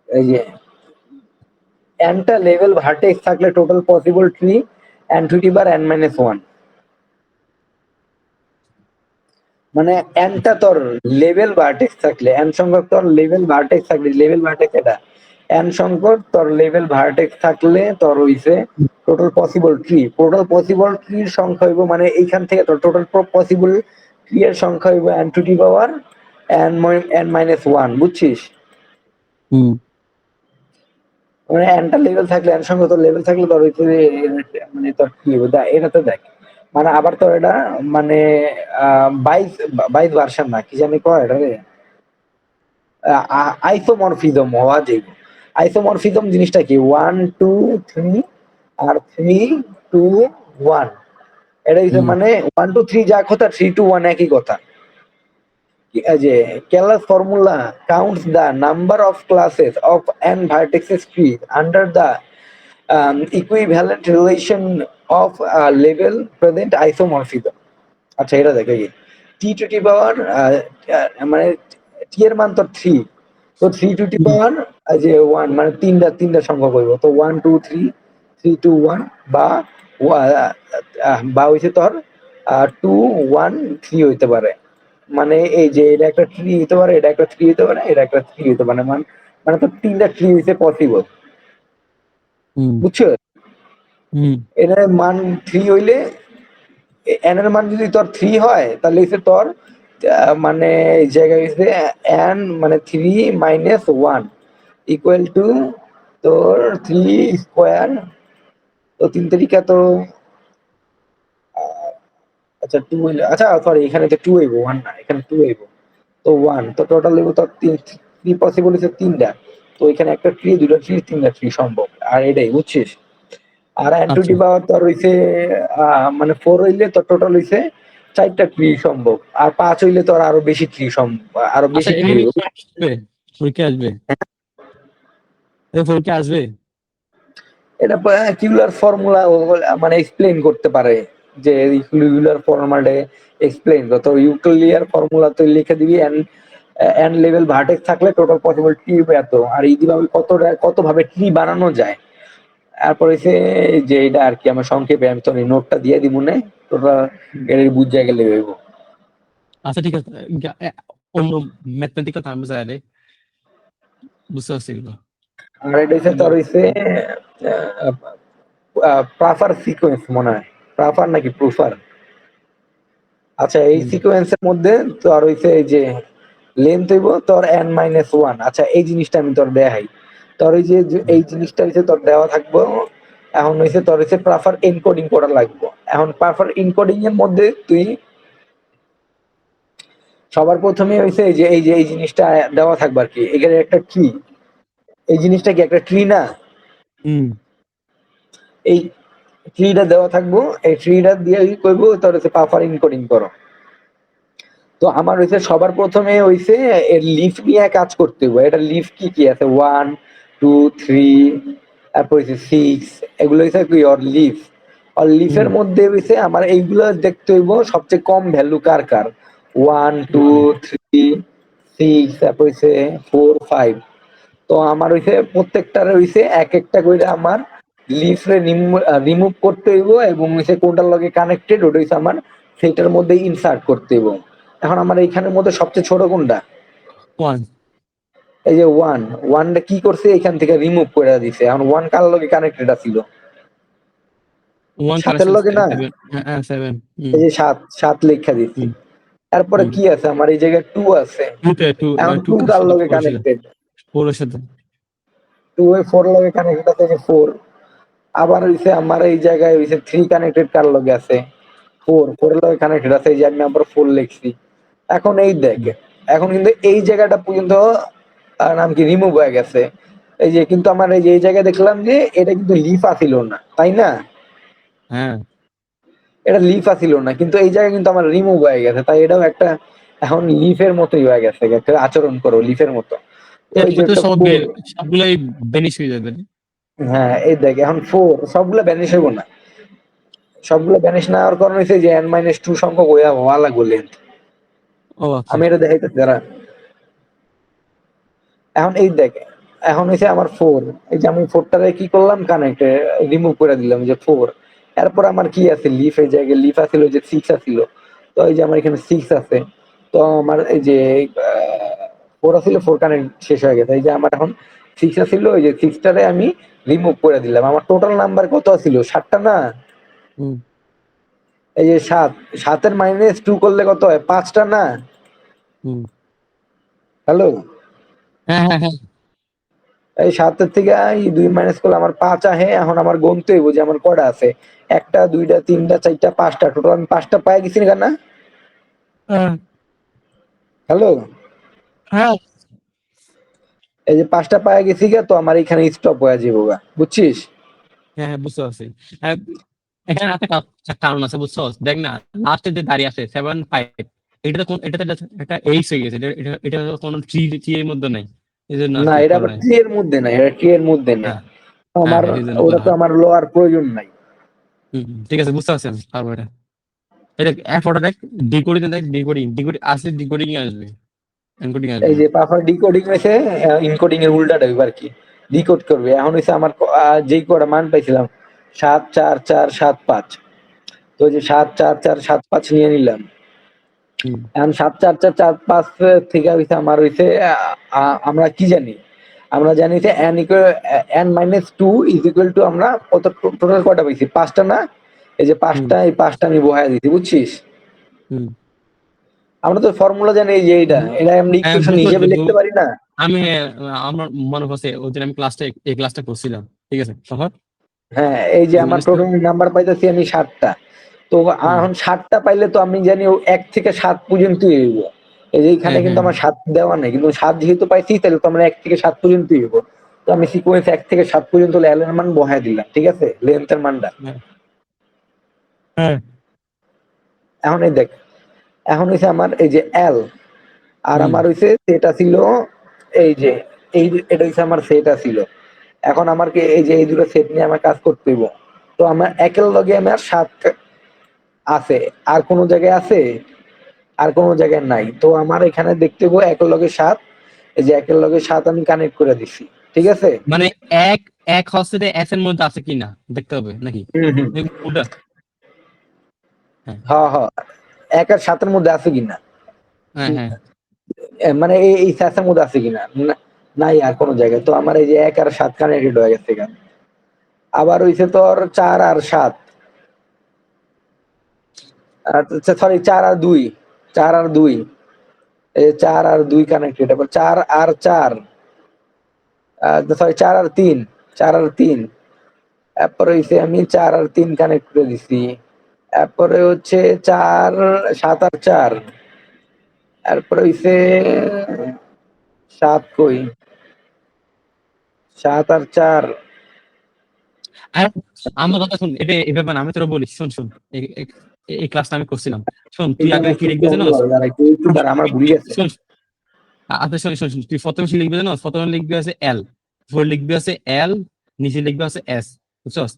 এই যে এনটা লেভেল ভার্টেক্স থাকলে total possible tree N to the bar N minus one, মানে এনটা তোর লেভেল ভার্টেক্স থাকলে, এন সংখ্যক তোর লেভেল ভার্টেক্স থাকলে, লেভেল ভার্টেক্স এটা এন সংখ্যক তোর লেভেল ভার্টেক্স থাকলে তোর হইছে total possible tree, total possible ট্রির সংখ্যা হইব, মানে এইখান থেকে তোর টোটাল পসিবল ট্রি এর সংখ্যা হইব N to the power N minus one, বুঝছিস? হুম মানে এনটা লেভেল থাকলে, এন সংখ্যক তোর লেভেল থাকলে তোর হইছে যে মানে তোর কি হইব এটা তো দেখ, মানে আবার তোর এটা মানে 22 22 ভার্সন না কি জানি কয় এটা রে, আইসোমরফিজম হওয়া যাইব। আইসোমরফিজম জিনিসটা কি? 1 2 3 আর 3 2 1, এটা হচ্ছে হুম মানে 1 2 3 যা কথা 3 2 1 একই কথা। এই যে Cayley's formula counts the number of classes of N vertices tree under the equivalent relation of level present isomorphism. আচ্ছা এটা দেখো, টি টু দি পাওয়ার মানে টি এর মান তো 3, তো 3 টু দি পাওয়ার যে 1 মানে তিনটা সংখ্যা কইব, তো 1 2 3 3 2 1 বা বা হইছে তোর 2 1 3 হইতে পারে। মানে এই যে এটা একটা 3 হইতে পারে, এটা একটা 3 হইতে পারে, এটা একটা 3 হইতে পারে, মানে তো তিনটা 3 হইছে পসিবল, হুম বুঝছো? হুম এটার মান 3 হইলে n এর মান যদি তোর 3 হয় তাহলে হচ্ছে তোর মানে এই জায়গায় হচ্ছে n মানে 3 মাইনাস 1 ইকুয়াল টু তোর 3 স্কোয়ার। তো 3 তারিখা তো আচ্ছা 2 হইলো, আচ্ছা সরি এখানে তো 2 হইব 1 না, এখানে 2 হইব, তো 1 তো টোটাল হইব তোর 3 পসিবল হচ্ছে তিনটা, তো এখানে একটা 3 দুটো 3 তিনটা 3 সম্ভব, আর এটাই বুঝছিস। আর n টু আচ্ছা দি পাওয়ার তোর হইছে মানে 4 হইলে তোর টোটাল হইছে 4টা 3 সম্ভব, আর 5 হইলে তোর আরো বেশি 3 সম্ভব, আরো আচ্ছা বেশি 3 এখানে হইব। আসবে, পরীক্ষা আসবে, পরীক্ষা আসবে। এটা কিউলার ফর্মুলা মানে এক্সপ্লেইন করতে পারে, যে ইউক্লিয়ার ফর্মুলাতে এক্সপ্লেইন কত ইউক্লিয়ার ফর্মুলা তুই লিখে দিবি এন, এন লেভেল ভার্টেক্স থাকলে টোটাল পসিবল ট্রি এত, আর এইভাবে কত ভাবে ট্রি বানানো যায়। তারপর হচ্ছে যে এটা আর কি আমার সংক্ষেপে আমি তোর নোটটা দিয়ে দিব নে, তোরা এটা বুঝে গেলে হইব। আচ্ছা ঠিক আছে, অন্য ম্যাথমেটিক্যাল টার্মস আরে বুঝতে পারছি এগুলো। আর এটা হচ্ছে তোর হচ্ছে প্রাফার সিকোয়েন্স মনে হয়, প্রাফার নাকি প্রুফার। আচ্ছা এই হুম সিকোয়েন্সের মধ্যে তোর হইছে এই যে লেন্থ হইব তোর n মাইনাস 1। আচ্ছা এই জিনিসটা আমি তোর দেখাই, তোর ওই যে এই জিনিসটা হইছে তোর দেওয়া থাকবো। এখন হইছে তোর হইছে প্রাফার এনকোডিং করা লাগবে। এখন প্রাফার এনকোডিং এর মধ্যে তুই সবার প্রথমে হইছে এই জিনিসটা দেওয়া থাকবে আর কি, এখানে একটা ট্রি, এই জিনিসটা কি একটা ট্রি না, হুম এই ট্রিটা দেওয়া থাকবো, এই ট্রিটা দিয়ে কি করবো তোর হচ্ছে প্রাফার এনকোডিং করো। তো আমার হইছে সবার প্রথমে হইছে এর লিফ নিয়ে কাজ করতে হবে। এটা লিফ কি কি আছে 1 2 3, তারপর হইছে 6, এগুলো হইছে কি ওর লিফ। আর লিফের হুম মধ্যে হইছে আমার এইগুলো দেখতে হইব সবচেয়ে কম ভ্যালু কার কার, 1 2 3 6, তারপর হইছে 4 5। তো আমার হইছে প্রত্যেকটার হইছে এক একটা করে আমার লিফ রে রিমুভ করতে হইব, এবং হইছে কোনটার লগে কানেক্টেড ওটা হইছে আমার সেটার মধ্যে ইনসার্ট করতে হইব। এখন আমার এইখানের মধ্যে সবচেয়ে ছোট কোনটা, ওয়ান এই যে ওয়ানটা কি করছে এখান থেকে রিমুভ করে দিছে। এখন ওয়ান কার লগে কানেক্টেড আছিল, ওয়ান সাতের কানেকশন লগে না, 7, হ্যাঁ 7। এই যে সাত সাত লেখা দিচ্ছি। হুম তারপরে হুম কি আছে আমার এই জায়গায় টু আছে, টুতে টু এখন টু টু কার কার সাথে লগে ফোরের সাথে, কানেক্টেড, ফোরের সাথে। টু এ ফোর লগে কানেক্টেড আছে যে ফোর। আবার হইছে আমার এই জায়গায় হইছে থ্রি কানেক্টেড কার লগে আছে, ফোর এর লগে কানেক্টেড আছে, এই যে আমি আবার ফোর লিখছি। এখন এই দেখ, হুম, এখন কিন্তু এই জায়গাটা পর্যন্ত নাম কি রিমুভ হয়ে গেছে। এই যে কিন্তু আমার এই যে এই জায়গায় দেখলাম যে এটা কিন্তু লিফ আছিল না, তাই না? হ্যাঁ এটা লিফ আছিল না, কিন্তু এই জায়গায় কিন্তু আমার রিমুভ হয়ে গেছে, তাই এটাও একটা এখন লিফের মতোই হয়ে গেছে, একটা আচরণ করো লিফের মতো। তো এই যে এরপর তো একটা সব ফোর, সবগুলাই বেনিশ হয়ে যাবে। হ্যাঁ এই দেখ এখন ফোর সবগুলো ব্যানিশ হইব না, সবগুলো ব্যানিশ না হওয়ার কারণ হচ্ছে যে n মাইনাস টু সংখ্যক হওয়া লাগবে লেন্থ। ও আচ্ছা আমি এটা দেখাইতেছি দাঁড়া। এখন এই দেখ, এখন হচ্ছে আমার ফোর, এই যে আমি ফোরটারে কি করলাম কানেক্ট রিমুভ করে দিলাম যে ফোর। এরপর আমার কি আছে লিফ, এই জায়গায় লিফ আছিল যে সিক্স আছিল, তো এই যে আমার এখানে সিক্স আছে। তো আমার এই যে ফোর আছিল, ফোর কানেক্ট শেষ হয়ে গেছে, এই যে আমার এখন সিক্স আছিল, ওই যে সিক্সটারে আমি রিমুভ করে দিলাম। আমার টোটাল নাম্বার কত ছিল, সাতটা না? হুম এই যে সাত, সাতের মাইনাস টু করলে কত হয়, পাঁচটা না? হুম হ্যালো, হ্যাঁ হ্যাঁ হ্যাঁ এই সাতের থেকে এই দুই মাইনাস করলে আমার পাঁচ আহে। এখন আমার গুনতে হইব যে আমার কটা আছে, একটা দুইটা তিনটা চারটা পাঁচটা, টোটাল আমি পাঁচটা পায়ে গেছি না? হ্যাঁ হ্যালো, হ্যাঁ এই যে পাঁচটা পায়ে গেছি গা, তো আমার এখানে স্টপ হয়ে যাবো গা, বুঝছিস? হ্যাঁ হ্যাঁ, বুঝতে পারছি। আহ, এখানে একটা কারণ আছে বুঝছো, দেখ না লাস্টে যে দাঁড়িয়ে আছে 7 5, এটাতে কোন এটাতে একটা এইচ হয়ে গেছে, এটা কোনো ট্রি এর মধ্যে নাই, এই জন্য আর না কি এটা করে আবার নাই। ট্রি এর মধ্যে নাই, এটা ট্রি এর মধ্যে নেই। হ্যাঁ হ্যাঁ আমার হ্যাঁ, এই জন্য ওটা করা তো হয়। আমার লোয়ার প্রয়োজন নাই। ঠিক আছে বুঝতে পারছি আমি, পারবো এটা। এটা এক ফটো দেখ, ডিকোডিং দেখ, ডিকোডিং আসলে ডিকোডিং আসবে। এনকোডিং এই আসবে। যে পাফার ডিকোডিং হয়েছে, ইনকোডিং এর উল্টাটা হইবে আর কি, ডিকোড করবে। এখন হইছে আমার যেই কটা মান পাইছিলাম 7 4 4 7 5, তো ওই যে 7 4 4 7 5 নিয়ে নিলাম। হুম এখন 7 4 4 4 5 থেকে হইছে আমার হইছে আমরা কি জানি, আমরা জানি যে n-2 ইজ ইকুয়াল টু আমরা কত টোটাল কয়টা পাইছি, 5টা না? এই যে হুম 5টা, এই 5টা আমি বহায় দিছি, বুঝছিস? হুম আমরা তো ফর্মুলা জানি এই যে এটা আমরা হ্যাঁ, ইকুয়েশন বুঝতে হিসেবে পারছি। লিখতে পারি না? আমি আমার মনে পড়ছে ওই দিন আমি এই ক্লাসটা করছিলাম, ঠিক আছে তখন হ্যাঁ, এই যে এন আমার মাইনাস টু। টোটাল নাম্বার পাইতেছি আমি 7টা। তো হুম এখন 7টা পাইলে তো আমি জানি 1 থেকে 7 পর্যন্ত হইব। এই যে এখানে হ্যাঁ কিন্তু হ্যাঁ আমার 7 দেওয়া নাই, কিন্তু 7 যেহেতু পাইছি তাহলে তো আমরা 1 থেকে 7 পর্যন্ত হইব। তো আমি সিকোয়েন্স 1 থেকে 7 পর্যন্ত এল এর মান বহায় দিলাম, ঠিক আছে, লেন্থের মানটা। হ্যাঁ হ্যাঁ এখন এই দেখ, এখন হইছে আমার এই যে এল, আর হুম আমার হইছে সেটা ছিল এই যে এই এটা হইছে আমার সেটা ছিল। এখন আমার কি এই যে এই দুটো সেট নিয়ে আমার কাজ করতে হইব। তো আমার একের লগে আমার 7 আছে, আর কোন জায়গায় আছে? আর কোন জায়গায় নাই। তো আমার এখানে দেখতে হইব একের লগে 7, এই যে একের লগে 7 আমি কানেক্ট করে দিছি, ঠিক আছে? মানে এক এক হচ্ছে এস এর মধ্যে আছে কিনা দেখতে হবে নাকি? হুম হুম, ওটা হ্যাঁ হ্যাঁ হ্যাঁ, 1 আর 7 এর মধ্যে আছে কিনা, হ্যাঁ হ্যাঁ মানে এই স্যাসের মধ্যে আছে কিনা, নাই আর কোন জায়গায়। তো আমার এই যে 1 আর 7 কানেক্টেড হয়ে গেছে এখানে। আবার হইছে তোর 4 আর 7, আচ্ছা সরি 4 আর 2, 4 আর 2, এই 4 আর 2 কানেক্টেড। আবার 4 আর 4, সরি 4 আর 3, 4 আর 3, তারপরে হইছে আমি 4 আর 3 কানেক্ট করে দিছি। তারপরে হচ্ছে 4 7 আর 4, তারপরে হইছে 7 কই, 7 আর 4। আর আমার কথা শুন, এটা এভাবে না, আমি তোরা বলি, শোন শোন, এই ক্লাসটা আমি করছিলাম। শোন তুই এটা আগে আমার কি শুনতে লিখবি অন্য জানোস? ভালো লাগে, একটু দাঁড়া, আমার ভুলে গেছে। শোন আচ্ছা শোন শোন শোন, তুই প্রথমে কি লিখবি জানোস? প্রথমে লিখবি আছে এল, পরে লিখবি আছে এল, নিচে লিখবি আছে এস, বুঝছস?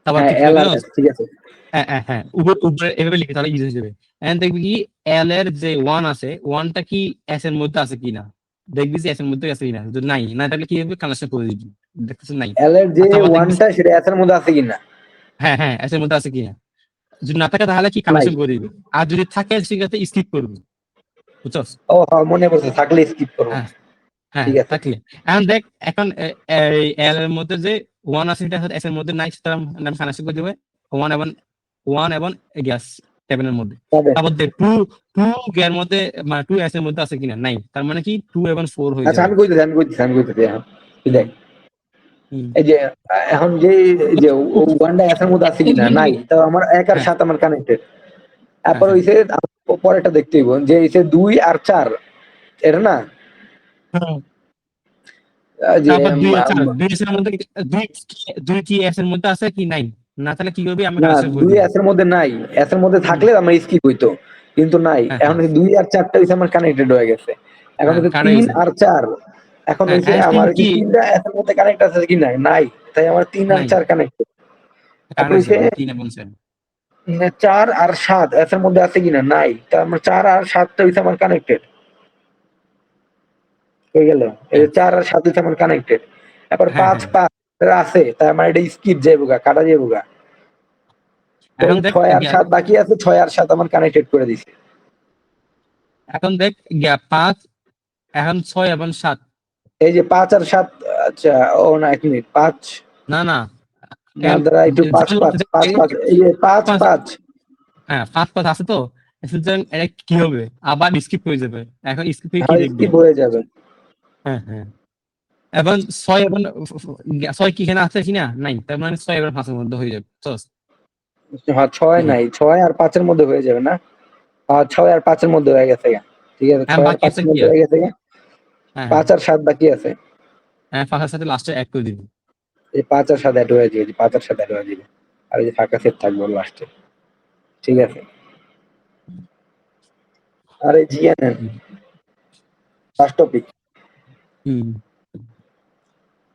তারপর হ্যাঁ কি এল করবি আর জানোস? এস, ঠিক আছে। হ্যাঁ হ্যাঁ হ্যাঁ, উপরে এভাবে লিখে তাহলে ইজি হয়ে যাবে। এন্ড দেখবি কি এল এর যে ওয়ান আছে, ওয়ানটা কি এস এর মধ্যে আছে কিনা, দেখবি যে এস এর মধ্যে আছে কিনা। যদি নাই না থাকলে কি হবে, কানেকশন করে দিবি, দেখতেছিস নাই। এল এর আর যে তারপর দেখবি ওয়ানটা সেটা এস এর মধ্যে আছে কিনা? হ্যাঁ হ্যাঁ এস এর মধ্যে আছে কিনা। যদি না থাকে তাহলে কি নাই। কানেকশন করে দিবি, আর যদি থাকে সেক্ষেত্রে স্কিপ করবি, বুঝছস? ও হ্যাঁ, মনে পড়ছে, থাকলে স্কিপ করবো। হ্যাঁ হ্যাঁ ঠিক আছে। থাকলে। এখন দেখ, এখন এল এর মধ্যে যে ওয়ান আছে সেটা এস এর মধ্যে নাই, সেটা আমি কানেকশন করে দেবো ওয়ান এবং গ্যাস সেভেনের মধ্যে। তবে তারপর দেখ টু টু এর মধ্যে, মানে টু এস এর মধ্যে আছে কিনা, নাই, তার মানে কি 2 এবং 4 হয়ে আচ্ছা, যাবে। আমি কইতেছি এখন তুই দেখ, হুম এই যে এখন যে এই যে ওয়ানটা এস এর মধ্যে আছে কিনা, নাই। তো আমার 1 আর হ্যাঁ 7 আমার কানেক্টেড। হ্যাঁ তারপর হ্যাঁ হইছে পরেরটা দেখতে হইব যে হইছে 2 আর 4, এটা না? হ্যাঁ। যে তারপর 2 আর 4, 2 এর মধ্যে দুই দুই কি এস এর মধ্যে আছে কি নাই, না তাহলে কি করবি, আমি না, কানেকশন করে 2 দিব। এস এর মধ্যে নাই। এস এর মধ্যে হুম, থাকলে আমার স্কিপ হইতো, কিন্তু নাই। হ্যাঁ এখন হ্যাঁ হচ্ছে 2 আর 4টা হইছে আমার কানেক্টেড হয়ে গেছে। এখন হ্যাঁ হচ্ছে কার 3 গেছে। আর 4, এখন হ্যাঁ হইছে এস তিন আমার কি কি 3টা এস এর মধ্যে কানেক্ট আছে কি নাই? নাই। তাই আমার 3 আর নাই, 4 কানেক্টেড। কার তারপর গেছে হইছে 3 এবং 7। 4 আর 7 এস এর মধ্যে আছে কিনা? নাই। তা আমার 4 আর 7টা হইছে আমার কানেক্টেড হয়ে গেল। এই হ্যাঁ যে 4 আর 7 হইছে আমার কানেক্টেড। তারপর হ্যাঁ 5 হ্যাঁ 5 আছে, তাই আমার এটা স্কিপ যাইবগা, কাটা যাইবগা। তো এখন দেখ 6 আর 7 বাকি আছে, 6 আর 7 আমার কানেক্টেড করে দিছি। এখন দেখ 5, এখন 6 এবং 7। এই যে 5 আর 7, আচ্ছা, ও না, 1 মিনিট, 5 না না না, দাঁড়া একটু, 5 5 5 5, এই যে 5 5। হ্যাঁ 5 5 আছে তো, সুতরাং এটা কি হবে, আবার স্কিপ হয়ে যাবে। এখন স্কিপ হয়ে কি হ্যাঁ, দেখবি? স্কিপ হয়ে যাবে। হ্যাঁ হ্যাঁ। এখন 6 কি এখানে আছে কিনা, নাই, তার মানে 6 এবং 5 এর মধ্যে হয়ে যাবে, বুঝছস? হ্যাঁ, 6 নাকি নাই, 6 আর 5 এর মধ্যে হয়ে যাবে না? হ্যাঁ, 6 আর 5 এর মধ্যে হয়ে গেছে গা। ঠিক আছে, এখন 6 আর বাকি 5 আছে এর কি মধ্যে আর? হয়ে গেছে গা। হ্যাঁ হ্যাঁ 5 আর 7 বাকি আছে। হ্যাঁ, 5 এর সাথে লাস্টে অ্যাড করে দিবি। এই 5 আর 7 অ্যাড হয়ে যাবে, 5 আর 7 অ্যাড হয়ে যাবে। আর এই যে ফাঁকা সেট থাকবে লাস্টে। ঠিক আছে। আর এই জিএনএন হুম ফার্স্ট টপিক। হুম।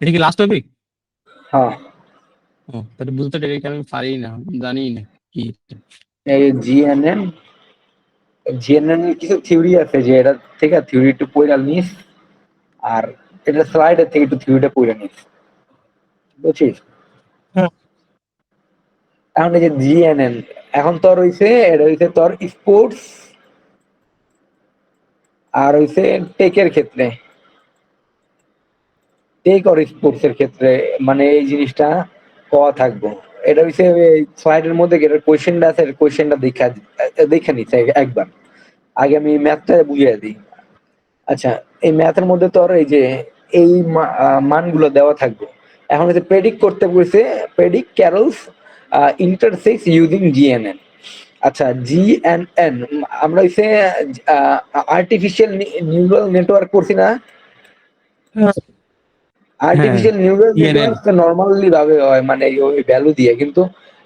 এটা কি লাস্ট টপিক? হ্যাঁ, ও তাহলে বুঝতে, এটা আমি পারি না, জানি না কি। এই জিএনএন জিএনএন কিছু থিওরি আছে যে এটা থেকে থিওরি একটু পড়া নিস, আর এটা স্লাইডের থেকে একটু থিওরিটা পড়ে নিস, বুঝছিস? হ্যাঁ। এখন এই যে জিএনএন এখন তোর হইছে, এটা হইছে তোর স্পোর্টস আর হইছে টেকের ক্ষেত্রে, টেক আর স্পোর্টস এর ক্ষেত্রে মানে এই জিনিসটা কওয়া থাকবো। এটা হইছে স্লাইডের মধ্যে যেটা কোয়েশ্চেনটা আছে, কোয়েশ্চেনটা দেখা নিচ্ছে একবার। আগে আমি ম্যাথটা বুঝিয়ে দিই। আচ্ছা, এই ম্যাথের মধ্যে তোর এই যে এই মানগুলো দেওয়া থাকবে। এখন হচ্ছে প্রেডিক্ট করতে বলছে, প্রেডিক্ট ক্যারলস ইন্টারসেক্স ইউজিং জিএনএন। আচ্ছা, জিএনএন আমরা হচ্ছে আর্টিফিশিয়াল নিউরাল নেটওয়ার্ক করছি না? হ্যাঁ। Artificial neural ENN network normally ভাবে হয় মানে ওই ভ্যালু দিয়ে, কিন্তু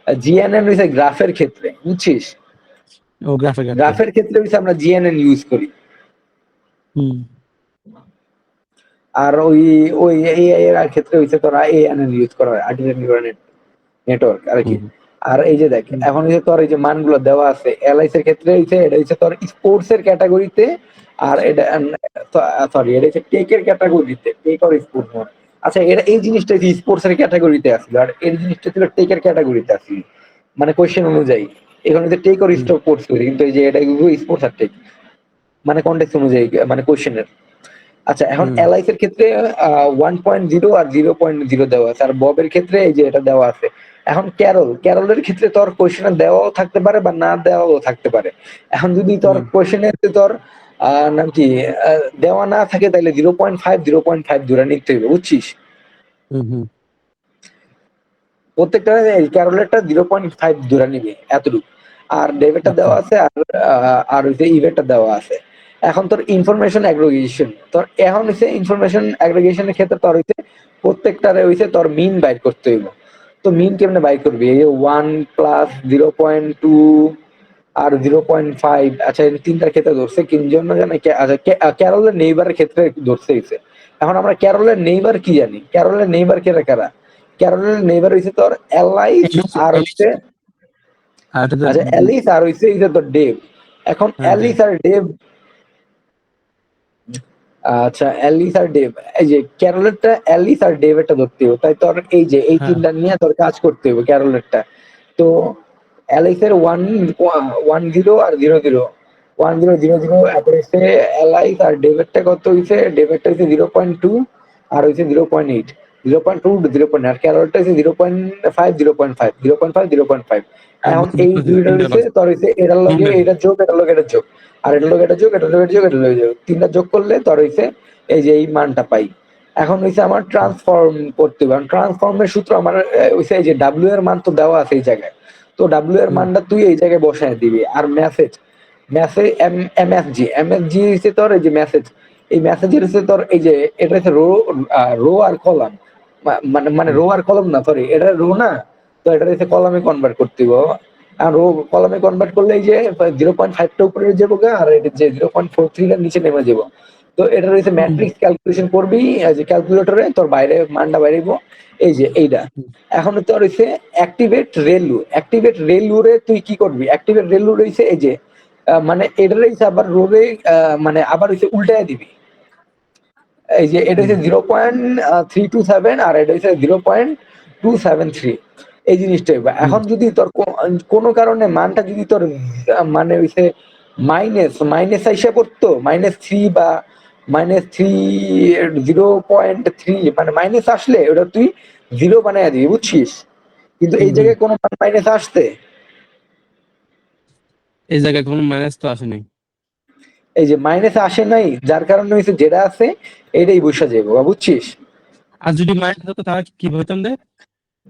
জিএনএন হচ্ছে গ্রাফের ক্ষেত্রে, বুঝছিস? ও গ্রাফের ক্ষেত্রে। গ্রাফের ক্ষেত্রে হচ্ছে আমরা জিএনএন ইউজ করি। হুম। আর ওই ওই এআই এর ক্ষেত্রে হচ্ছে তোরা এএনএন ইউজ করা হয়, আর্টিফিশিয়াল নিউরাল নেটওয়ার্ক আর কি। হুম। আর এই যে দেখ হুম। এখন হচ্ছে তোর এই যে মানগুলো দেওয়া আছে এলআইসি এর ক্ষেত্রে হচ্ছে এটা হচ্ছে তোর স্পোর্টস এর ক্যাটাগরিতে, আর এটা সরি এটা হচ্ছে টেক এর ক্যাটাগরিতে, টেক আর স্পোর্টস। আচ্ছা, এটা এই জিনিসটা স্পোর্টস এর ক্যাটাগরিতে আসছিল, আর এই জিনিসটা ছিল টেক এর ক্যাটাগরিতে আসছিল, মানে কোশ্চেন অনুযায়ী। এখানে যে টেক আর হুম। স্পোর্টস করি, কিন্তু এই যে এটা স্পোর্টস আর টেক মানে কন্টেক্সট অনুযায়ী মানে কোশ্চেনের। আচ্ছা, এখন হুম। এলআইস এর ক্ষেত্রে 1.0 আর 0.0 দেওয়া আছে, আর ববের ক্ষেত্রে এই যে এটা দেওয়া আছে। এখন ক্যারলের ক্ষেত্রে তোর কোশ্চেনে দেওয়াও থাকতে পারে বা না দেওয়াও থাকতে পারে। এখন যদি তোর হুম। কোশ্চেনে তোর নাম কি দেওয়া না থাকে, তাহলে 0.5 ধরে নিতে হবে, বুঝছিস? হুম। হুম। প্রত্যেকটা ক্যারলেরটা 0.5 ধরে নিবে এতটুকু, আর ডেভিডটা আচ্ছা। দেওয়া আছে, আর ওই যে ইভেন্টটা দেওয়া আছে। এখন তোর ইনফরমেশন অ্যাগ্রিগেশন, তোর এখন হচ্ছে ইনফরমেশন অ্যাগ্রিগেশনের ক্ষেত্রে তোর হইছে প্রত্যেকটারে হইছে তোর মিন বাইর করতে হইব। তো মিন কেমনে বাইর করবি? এই যে 1 প্লাস 0.2 আর 0.5, আচ্ছা এই তিনটার ক্ষেত্রে ধরছে কি জন্য জানে? আচ্ছা, ক্যারলের নেইবারের ক্ষেত্রে ধরছে হইছে। এখন আমরা ক্যারলের নেইবার কি জানি? ক্যারলের নেইবার কারা কারা? ক্যারলের নেইবার হইছে তোর অ্যালাইস এলিস আর এলিস হইছে, আর এটা আচ্ছা অ্যালিস আর হইছে এই যে তোর ডেভ। এখন হ্যাঁ অ্যালিস দেব। আর ডেভ, আচ্ছা অ্যালিস আর ডেভ, এই যে ক্যারলেরটা অ্যালিস আর ডেভেরটা ধরতে হবে, তাই তোর এই যে এই হ্যাঁ। তিনটা নিয়ে তোর কাজ করতে হবে ক্যারলেরটা। তো অ্যালিসের 1 1 0 আর 0 0, 1 0 0 0, তারপরে হচ্ছে অ্যালাইস আর ডেভেরটা কত হইছে? ডেভেরটা হইছে 0.2 আর হইছে 0.8, 0.2 0. আর ক্যারলটা হইছে 0.5 0.5 0.5 0.5। হ্যাঁ, এখন বুঝতে এই পারছি, দুইটা তিনটা হইছে পারছি। তোর হইছে এটার লগে তিনটা। এটা যোগ, এটার লগে এটা যোগ, আর এটার লগে এটা যোগ, এটার লগে এটা যোগ, এটার লগে যোগ, তিনটা যোগ করলে তোর হইছে এই যে এই মানটা পাই। এখন হইছে আমার ট্রান্সফর্ম করতে হবে, ট্রান্সফর্মের সূত্র আমার হইছে এই যে ডাব্লিউ এর মান তো দেওয়া আছে এই জায়গায়, তো ডাব্লিউ এর হুম। মানটা তুই এই জায়গায় বসায় দিবি। আর মেসেজ, এমএসজি হচ্ছে তোর এই যে মেসেজ, এই মেসেজের হচ্ছে তোর এই যে এটা হচ্ছে রো আর কলাম, মানে মানে হুম। রো আর কলম না, সরি এটা রো না, তো এটা হচ্ছে কলামে কনভার্ট করতে হবে। আর রো কলামে কনভার্ট করলে এই যে 0.5টা উপরে যাবো গা, আর এটা যে 0.43টার নিচে নেমে যাবো। তো এটা হচ্ছে হুম। ম্যাট্রিক্স ক্যালকুলেশন করবি যে ক্যালকুলেটরে তোর বাইরে মানটা বাইরেব এই যে এইটা। হুম। এখন তোর হইছে অ্যাক্টিভেট রেলু রে তুই কি করবি? অ্যাক্টিভেট রেলু রইছে এই যে মানে এটার হইছে আবার রোরে মানে আবার হইছে উল্টায় দিবি। এই যে এটা হুম। হচ্ছে 0.327 আর এটা হচ্ছে 0.273, এই জিনিসটাই। হুম। এখন যদি তোর কোনো কারণে মানটা যদি তোর মানে হইছে মাইনাস আইসা পড়তো, -3 বা -3 0.3, মানে মাইনাস আসলে ওটা তুই জিরো বানায় দিবি, বুঝছিস? কিন্তু হুম। এই হুম। জায়গায় কোনো মাইনাস আসতে, এই জায়গায় কোনো মাইনাস তো আসেনি। এই যে মাইনাস আসে নাই, যার কারণে হইছে যেটা আছে এটাই বসা যাবে, বুঝছিস? আর যদি মাইনাস হতো তাহলে কি হইতাম দে?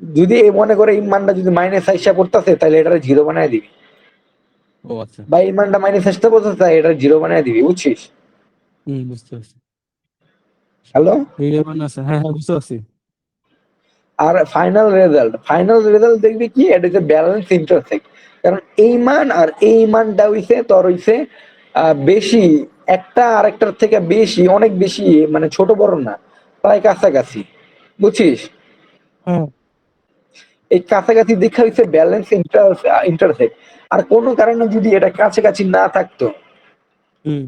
যদি এই মনে করে এই মানটা যদি মাইনাস আইসা পড়তেছে, তাহলে এটা জিরো বানায় দিবি। ও আচ্ছা। বা এই মানটা মাইনাস আসতে পড়তেছে, তাই এটা জিরো বানায় দিবি, বুঝছিস? হুম, বুঝতে পারছি। হ্যালো? এই মানে আছে, হ্যাঁ হ্যাঁ, বুঝতে পারছি। আর ফাইনাল রেজাল্ট দেখবি কি? এটা হচ্ছে ব্যালেন্স ইন্টারসেক্ট। কারণ এই মান আর এই মানটা হইছে তোর হইছে বেশি, একটা আরেকটার থেকে বেশি, অনেক বেশি, মানে ছোট বড় না, প্রায় কাছাকাছি, বুঝছিস? হ্যাঁ। এই কাছাকাছি দেখা হইছে ব্যালেন্স ইন্টারসেক্ট। আর কোনো কারণে যদি এটা কাছাকাছি না থাকতো, হুম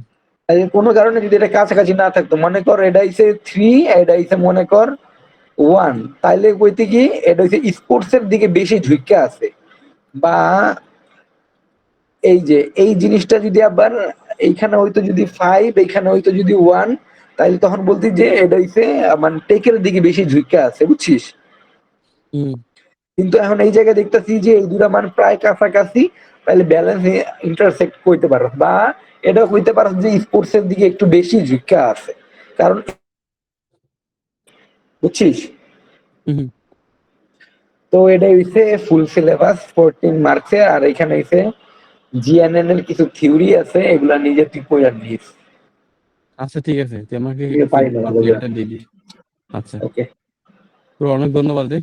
কোনো কারণে যদি এটা কাছাকাছি না থাকতো, মনে কর এটা হইছে 3, এটা হইছে মনে কর 1, তাইলে কইতে কি এটা হইছে স্পোর্টস এর দিকে বেশি ঝুঁকে আছে। বা এই যে এই জিনিসটা যদি আবার এইখানে হয়তো যদি 5, এইখানে হয়তো যদি 1, তাইলে তখন বলতি যে এটা হইছে মানে টেকের দিকে বেশি ঝুঁকে আছে, বুঝছিস? হুম কিন্তু এখন এই জায়গায় দেখতেছি যে এই দুটা মান প্রায় কাছাকাছি, তাহলে ব্যালেন্স ইন্টারসেক্ট করতে পারো, বা এটা কইতে পারো যে স্পোর্টস এর দিকে একটু বেশি ঝুঁকে আছে, কারণ বুঝছিস? হুম। তো এটা হইছে ফুল সিলেবাস 14 মার্কসের, আর এখানে হইছে জিএনএন এর কিছু থিওরি আছে, এগুলা নিজে তুই পড়ে নিস। আচ্ছা ঠিক আছে, তুই আমাকে ঠিক আছে, পারি না ভালো করে। আপডেটটা দিবি। আচ্ছা, ওকে। তোর অনেক ধন্যবাদ রে।